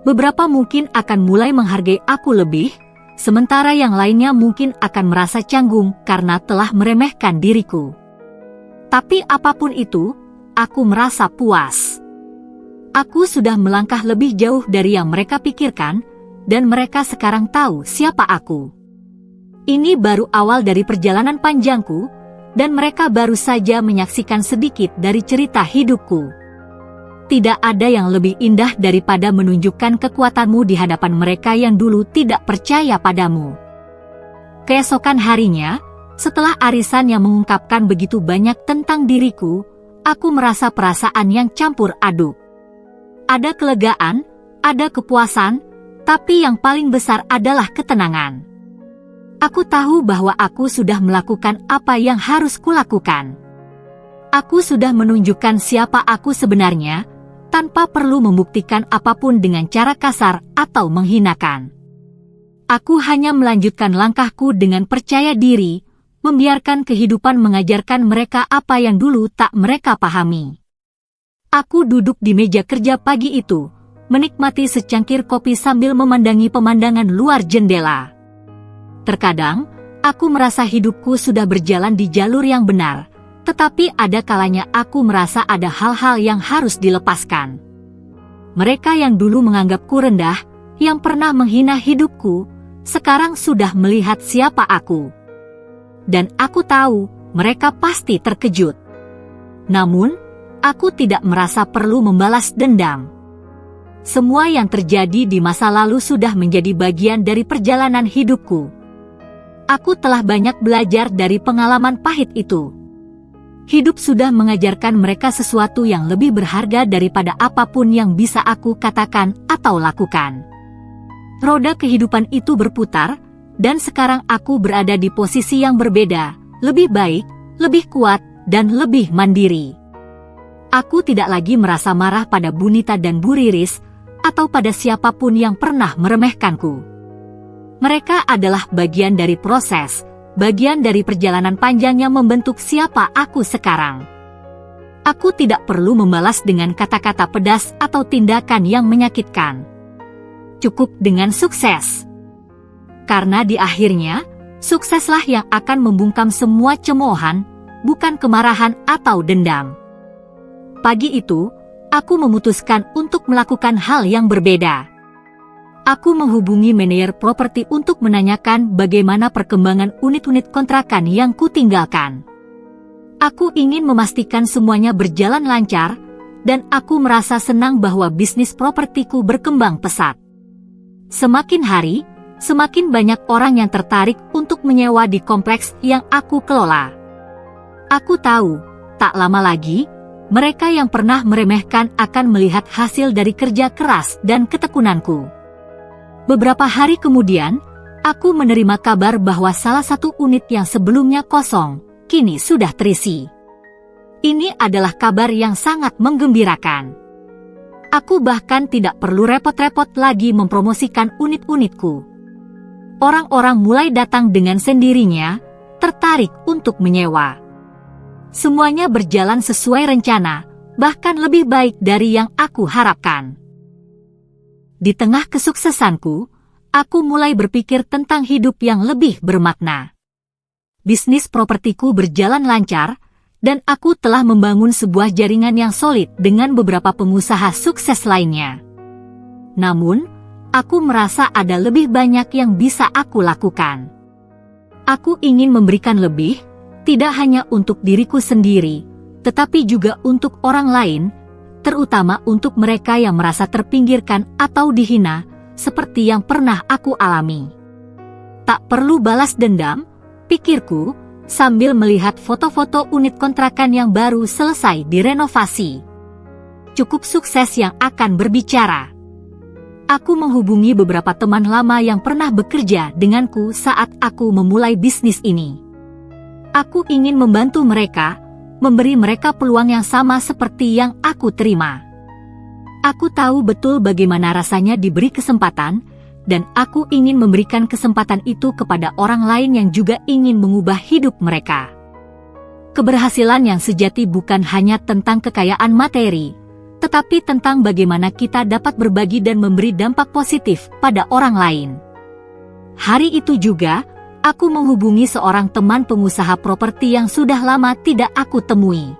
S1: Beberapa mungkin akan mulai menghargai aku lebih, sementara yang lainnya mungkin akan merasa canggung karena telah meremehkan diriku. Tapi apapun itu, aku merasa puas. Aku sudah melangkah lebih jauh dari yang mereka pikirkan, dan mereka sekarang tahu siapa aku. Ini baru awal dari perjalanan panjangku, dan mereka baru saja menyaksikan sedikit dari cerita hidupku. Tidak ada yang lebih indah daripada menunjukkan kekuatanmu di hadapan mereka yang dulu tidak percaya padamu. Keesokan harinya, setelah arisan yang mengungkapkan begitu banyak tentang diriku, aku merasa perasaan yang campur aduk. Ada kelegaan, ada kepuasan, tapi yang paling besar adalah ketenangan. Aku tahu bahwa aku sudah melakukan apa yang harus kulakukan. Aku sudah menunjukkan siapa aku sebenarnya, tanpa perlu membuktikan apapun dengan cara kasar atau menghinakan. Aku hanya melanjutkan langkahku dengan percaya diri, membiarkan kehidupan mengajarkan mereka apa yang dulu tak mereka pahami. Aku duduk di meja kerja pagi itu, menikmati secangkir kopi sambil memandangi pemandangan luar jendela. Terkadang, aku merasa hidupku sudah berjalan di jalur yang benar, tetapi ada kalanya aku merasa ada hal-hal yang harus dilepaskan. Mereka yang dulu menganggapku rendah, yang pernah menghina hidupku, sekarang sudah melihat siapa aku. Dan aku tahu, mereka pasti terkejut. Namun, aku tidak merasa perlu membalas dendam. Semua yang terjadi di masa lalu sudah menjadi bagian dari perjalanan hidupku. Aku telah banyak belajar dari pengalaman pahit itu. Hidup sudah mengajarkan mereka sesuatu yang lebih berharga daripada apapun yang bisa aku katakan atau lakukan. Roda kehidupan itu berputar, dan sekarang aku berada di posisi yang berbeda, lebih baik, lebih kuat, dan lebih mandiri. Aku tidak lagi merasa marah pada Bunita dan Bu Riris, atau pada siapapun yang pernah meremehkanku. Mereka adalah bagian dari proses, bagian dari perjalanan panjang yang membentuk siapa aku sekarang. Aku tidak perlu membalas dengan kata-kata pedas atau tindakan yang menyakitkan. Cukup dengan sukses. Karena di akhirnya, sukseslah yang akan membungkam semua cemoohan, bukan kemarahan atau dendam. Pagi itu, aku memutuskan untuk melakukan hal yang berbeda. Aku menghubungi manajer properti untuk menanyakan bagaimana perkembangan unit-unit kontrakan yang kutinggalkan. Aku ingin memastikan semuanya berjalan lancar, dan aku merasa senang bahwa bisnis propertiku berkembang pesat. Semakin hari, semakin banyak orang yang tertarik untuk menyewa di kompleks yang aku kelola. Aku tahu, tak lama lagi, Mereka yang pernah meremehkan akan melihat hasil dari kerja keras dan ketekunanku. Beberapa hari kemudian, aku menerima kabar bahwa salah satu unit yang sebelumnya kosong, kini sudah terisi. Ini adalah kabar yang sangat menggembirakan. Aku bahkan tidak perlu repot-repot lagi mempromosikan unit-unitku. Orang-orang mulai datang dengan sendirinya, tertarik untuk menyewa. Semuanya berjalan sesuai rencana, bahkan lebih baik dari yang aku harapkan. Di tengah kesuksesanku, aku mulai berpikir tentang hidup yang lebih bermakna. Bisnis propertiku berjalan lancar, dan aku telah membangun sebuah jaringan yang solid dengan beberapa pengusaha sukses lainnya. Namun, aku merasa ada lebih banyak yang bisa aku lakukan. Aku ingin memberikan lebih, tidak hanya untuk diriku sendiri, tetapi juga untuk orang lain, terutama untuk mereka yang merasa terpinggirkan atau dihina, seperti yang pernah aku alami. Tak perlu balas dendam, pikirku, sambil melihat foto-foto unit kontrakan yang baru selesai direnovasi. Cukup sukses yang akan berbicara. Aku menghubungi beberapa teman lama yang pernah bekerja denganku saat aku memulai bisnis ini. Aku ingin membantu mereka, memberi mereka peluang yang sama seperti yang aku terima. Aku tahu betul bagaimana rasanya diberi kesempatan, dan aku ingin memberikan kesempatan itu kepada orang lain yang juga ingin mengubah hidup mereka. Keberhasilan yang sejati bukan hanya tentang kekayaan materi, tetapi tentang bagaimana kita dapat berbagi dan memberi dampak positif pada orang lain. Hari itu juga, aku menghubungi seorang teman pengusaha properti yang sudah lama tidak aku temui.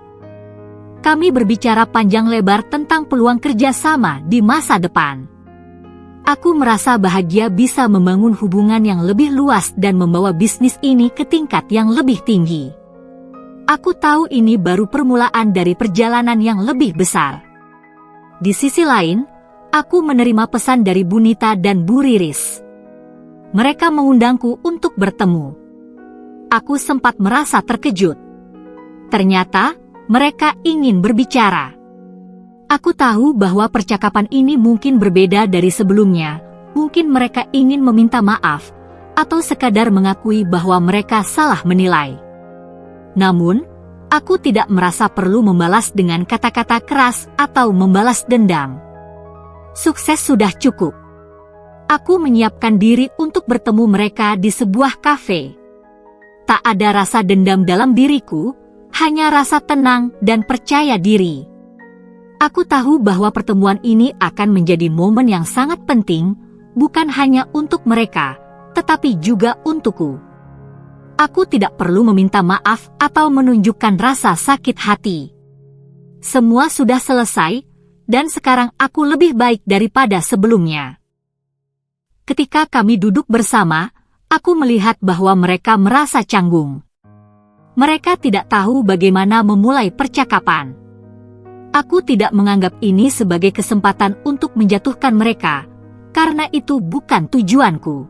S1: Kami berbicara panjang lebar tentang peluang kerjasama di masa depan. Aku merasa bahagia bisa membangun hubungan yang lebih luas dan membawa bisnis ini ke tingkat yang lebih tinggi. Aku tahu ini baru permulaan dari perjalanan yang lebih besar. Di sisi lain, aku menerima pesan dari Bu Nita dan Bu Riris. Mereka mengundangku untuk bertemu. Aku sempat merasa terkejut. Ternyata, mereka ingin berbicara. Aku tahu bahwa percakapan ini mungkin berbeda dari sebelumnya. Mungkin mereka ingin meminta maaf, atau sekadar mengakui bahwa mereka salah menilai. Namun, aku tidak merasa perlu membalas dengan kata-kata keras atau membalas dendam. Sukses sudah cukup. Aku menyiapkan diri untuk bertemu mereka di sebuah kafe. Tak ada rasa dendam dalam diriku, hanya rasa tenang dan percaya diri. Aku tahu bahwa pertemuan ini akan menjadi momen yang sangat penting, bukan hanya untuk mereka, tetapi juga untukku. Aku tidak perlu meminta maaf atau menunjukkan rasa sakit hati. Semua sudah selesai, dan sekarang aku lebih baik daripada sebelumnya. Ketika kami duduk bersama, aku melihat bahwa mereka merasa canggung. Mereka tidak tahu bagaimana memulai percakapan. Aku tidak menganggap ini sebagai kesempatan untuk menjatuhkan mereka, karena itu bukan tujuanku.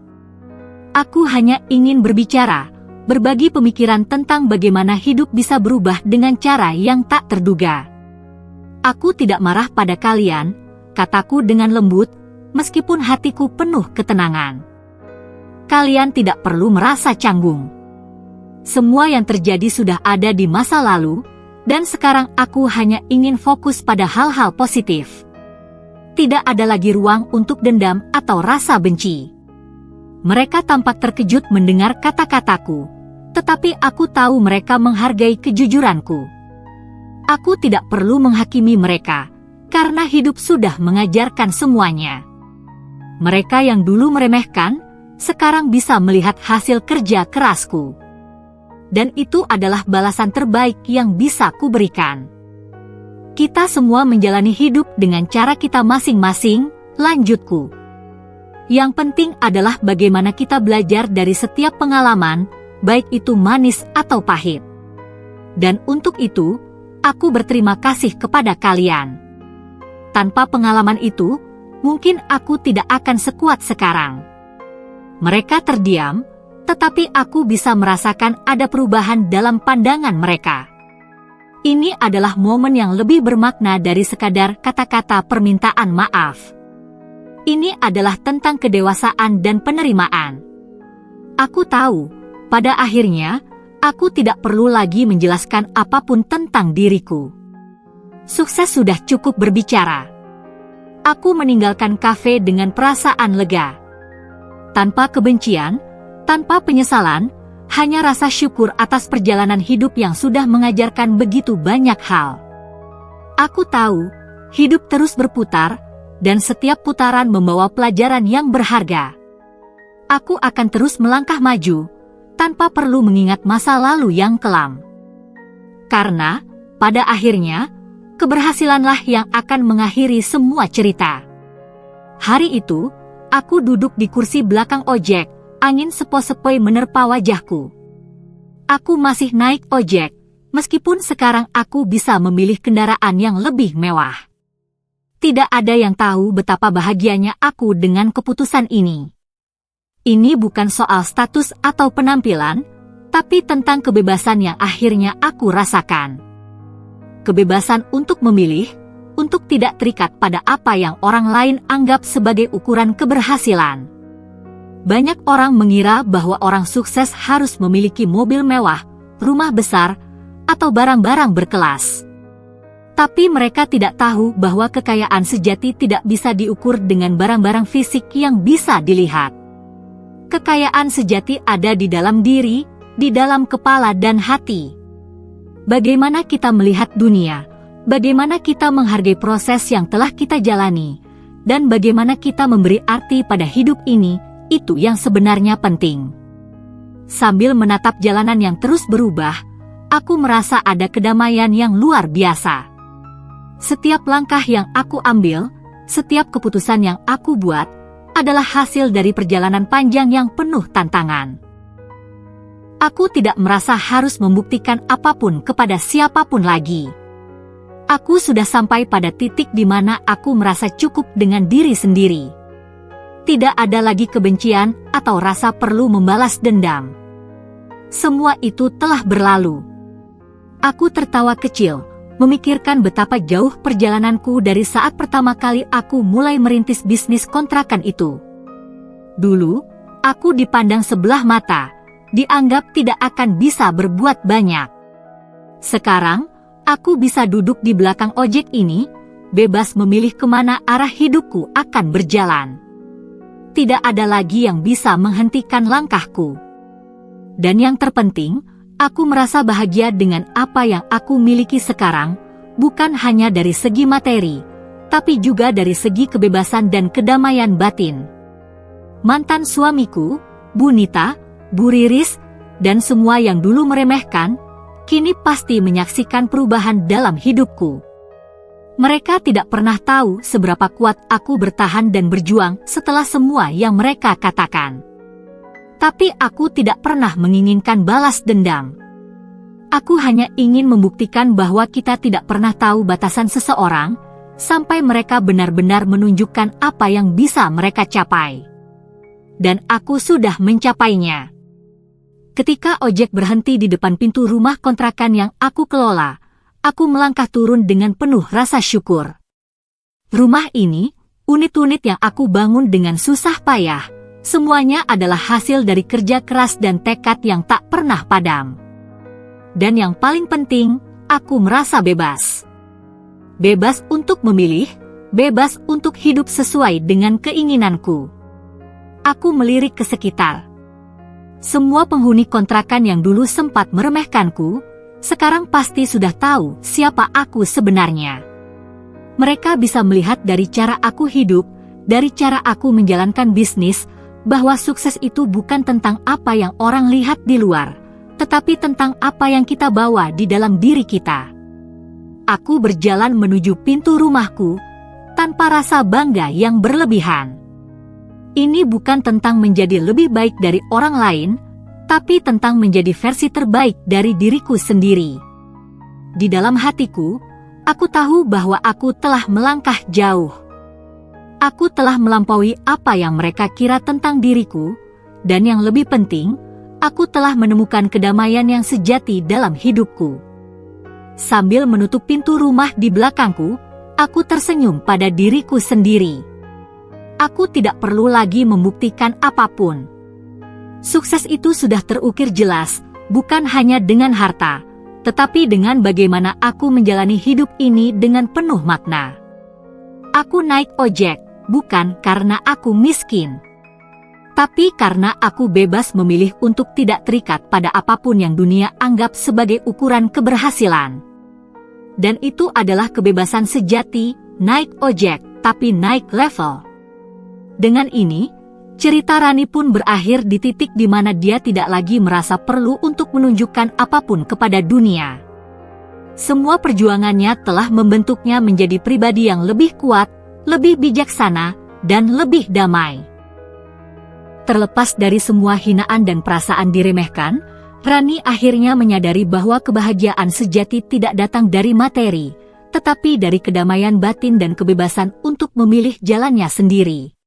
S1: Aku hanya ingin berbicara, berbagi pemikiran tentang bagaimana hidup bisa berubah dengan cara yang tak terduga. Aku tidak marah pada kalian, kataku dengan lembut, meskipun hatiku penuh ketenangan. Kalian tidak perlu merasa canggung. Semua yang terjadi sudah ada di masa lalu, dan sekarang aku hanya ingin fokus pada hal-hal positif. Tidak ada lagi ruang untuk dendam atau rasa benci. Mereka tampak terkejut mendengar kata-kataku, tetapi aku tahu mereka menghargai kejujuranku. Aku tidak perlu menghakimi mereka, karena hidup sudah mengajarkan semuanya. Mereka yang dulu meremehkan, sekarang bisa melihat hasil kerja kerasku. Dan itu adalah balasan terbaik yang bisa kuberikan. Kita semua menjalani hidup dengan cara kita masing-masing, lanjutku. Yang penting adalah bagaimana kita belajar dari setiap pengalaman, baik itu manis atau pahit. Dan untuk itu, aku berterima kasih kepada kalian. Tanpa pengalaman itu, mungkin aku tidak akan sekuat sekarang. Mereka terdiam, tetapi aku bisa merasakan ada perubahan dalam pandangan mereka. Ini adalah momen yang lebih bermakna dari sekadar kata-kata permintaan maaf. Ini adalah tentang kedewasaan dan penerimaan. Aku tahu, pada akhirnya, aku tidak perlu lagi menjelaskan apapun tentang diriku. Sukses sudah cukup berbicara. Aku meninggalkan kafe dengan perasaan lega. Tanpa kebencian, tanpa penyesalan, hanya rasa syukur atas perjalanan hidup yang sudah mengajarkan begitu banyak hal. Aku tahu, hidup terus berputar, dan setiap putaran membawa pelajaran yang berharga. Aku akan terus melangkah maju, tanpa perlu mengingat masa lalu yang kelam. Karena, pada akhirnya, keberhasilanlah yang akan mengakhiri semua cerita. Hari itu, aku duduk di kursi belakang ojek, angin sepoi-sepoi menerpa wajahku. Aku masih naik ojek, meskipun sekarang aku bisa memilih kendaraan yang lebih mewah. Tidak ada yang tahu betapa bahagianya aku dengan keputusan ini. Ini bukan soal status atau penampilan, tapi tentang kebebasan yang akhirnya aku rasakan. Kebebasan untuk memilih, untuk tidak terikat pada apa yang orang lain anggap sebagai ukuran keberhasilan. Banyak orang mengira bahwa orang sukses harus memiliki mobil mewah, rumah besar, atau barang-barang berkelas. Tapi mereka tidak tahu bahwa kekayaan sejati tidak bisa diukur dengan barang-barang fisik yang bisa dilihat. Kekayaan sejati ada di dalam diri, di dalam kepala dan hati. Bagaimana kita melihat dunia, bagaimana kita menghargai proses yang telah kita jalani, dan bagaimana kita memberi arti pada hidup ini, itu yang sebenarnya penting. Sambil menatap jalanan yang terus berubah, aku merasa ada kedamaian yang luar biasa. Setiap langkah yang aku ambil, setiap keputusan yang aku buat, adalah hasil dari perjalanan panjang yang penuh tantangan. Aku tidak merasa harus membuktikan apapun kepada siapapun lagi. Aku sudah sampai pada titik di mana aku merasa cukup dengan diri sendiri. Tidak ada lagi kebencian atau rasa perlu membalas dendam. Semua itu telah berlalu. Aku tertawa kecil, memikirkan betapa jauh perjalananku dari saat pertama kali aku mulai merintis bisnis kontrakan itu. Dulu, aku dipandang sebelah mata, dianggap tidak akan bisa berbuat banyak. Sekarang, aku bisa duduk di belakang ojek ini, bebas memilih kemana arah hidupku akan berjalan. Tidak ada lagi yang bisa menghentikan langkahku. Dan yang terpenting, aku merasa bahagia dengan apa yang aku miliki sekarang, bukan hanya dari segi materi, tapi juga dari segi kebebasan dan kedamaian batin. Mantan suamiku, Bu Nita, Bu Riris, dan semua yang dulu meremehkan, kini pasti menyaksikan perubahan dalam hidupku. Mereka tidak pernah tahu seberapa kuat aku bertahan dan berjuang setelah semua yang mereka katakan. Tapi aku tidak pernah menginginkan balas dendam. Aku hanya ingin membuktikan bahwa kita tidak pernah tahu batasan seseorang, sampai mereka benar-benar menunjukkan apa yang bisa mereka capai. Dan aku sudah mencapainya. Ketika ojek berhenti di depan pintu rumah kontrakan yang aku kelola, aku melangkah turun dengan penuh rasa syukur. Rumah ini, unit-unit yang aku bangun dengan susah payah, semuanya adalah hasil dari kerja keras dan tekad yang tak pernah padam. Dan yang paling penting, aku merasa bebas. Bebas untuk memilih, bebas untuk hidup sesuai dengan keinginanku. Aku melirik ke sekitar. Semua penghuni kontrakan yang dulu sempat meremehkanku, sekarang pasti sudah tahu siapa aku sebenarnya. Mereka bisa melihat dari cara aku hidup, dari cara aku menjalankan bisnis, bahwa sukses itu bukan tentang apa yang orang lihat di luar, tetapi tentang apa yang kita bawa di dalam diri kita. Aku berjalan menuju pintu rumahku, tanpa rasa bangga yang berlebihan. Ini bukan tentang menjadi lebih baik dari orang lain, tapi tentang menjadi versi terbaik dari diriku sendiri. Di dalam hatiku, aku tahu bahwa aku telah melangkah jauh. Aku telah melampaui apa yang mereka kira tentang diriku, dan yang lebih penting, aku telah menemukan kedamaian yang sejati dalam hidupku. Sambil menutup pintu rumah di belakangku, aku tersenyum pada diriku sendiri. Aku tidak perlu lagi membuktikan apapun. Sukses itu sudah terukir jelas, bukan hanya dengan harta, tetapi dengan bagaimana aku menjalani hidup ini dengan penuh makna. Aku naik ojek, bukan karena aku miskin, tapi karena aku bebas memilih untuk tidak terikat pada apapun yang dunia anggap sebagai ukuran keberhasilan. Dan itu adalah kebebasan sejati, naik ojek, tapi naik level. Dengan ini, cerita Rani pun berakhir di titik di mana dia tidak lagi merasa perlu untuk menunjukkan apapun kepada dunia. Semua perjuangannya telah membentuknya menjadi pribadi yang lebih kuat, lebih bijaksana, dan lebih damai. Terlepas dari semua hinaan dan perasaan diremehkan, Rani akhirnya menyadari bahwa kebahagiaan sejati tidak datang dari materi, tetapi dari kedamaian batin dan kebebasan untuk memilih jalannya sendiri.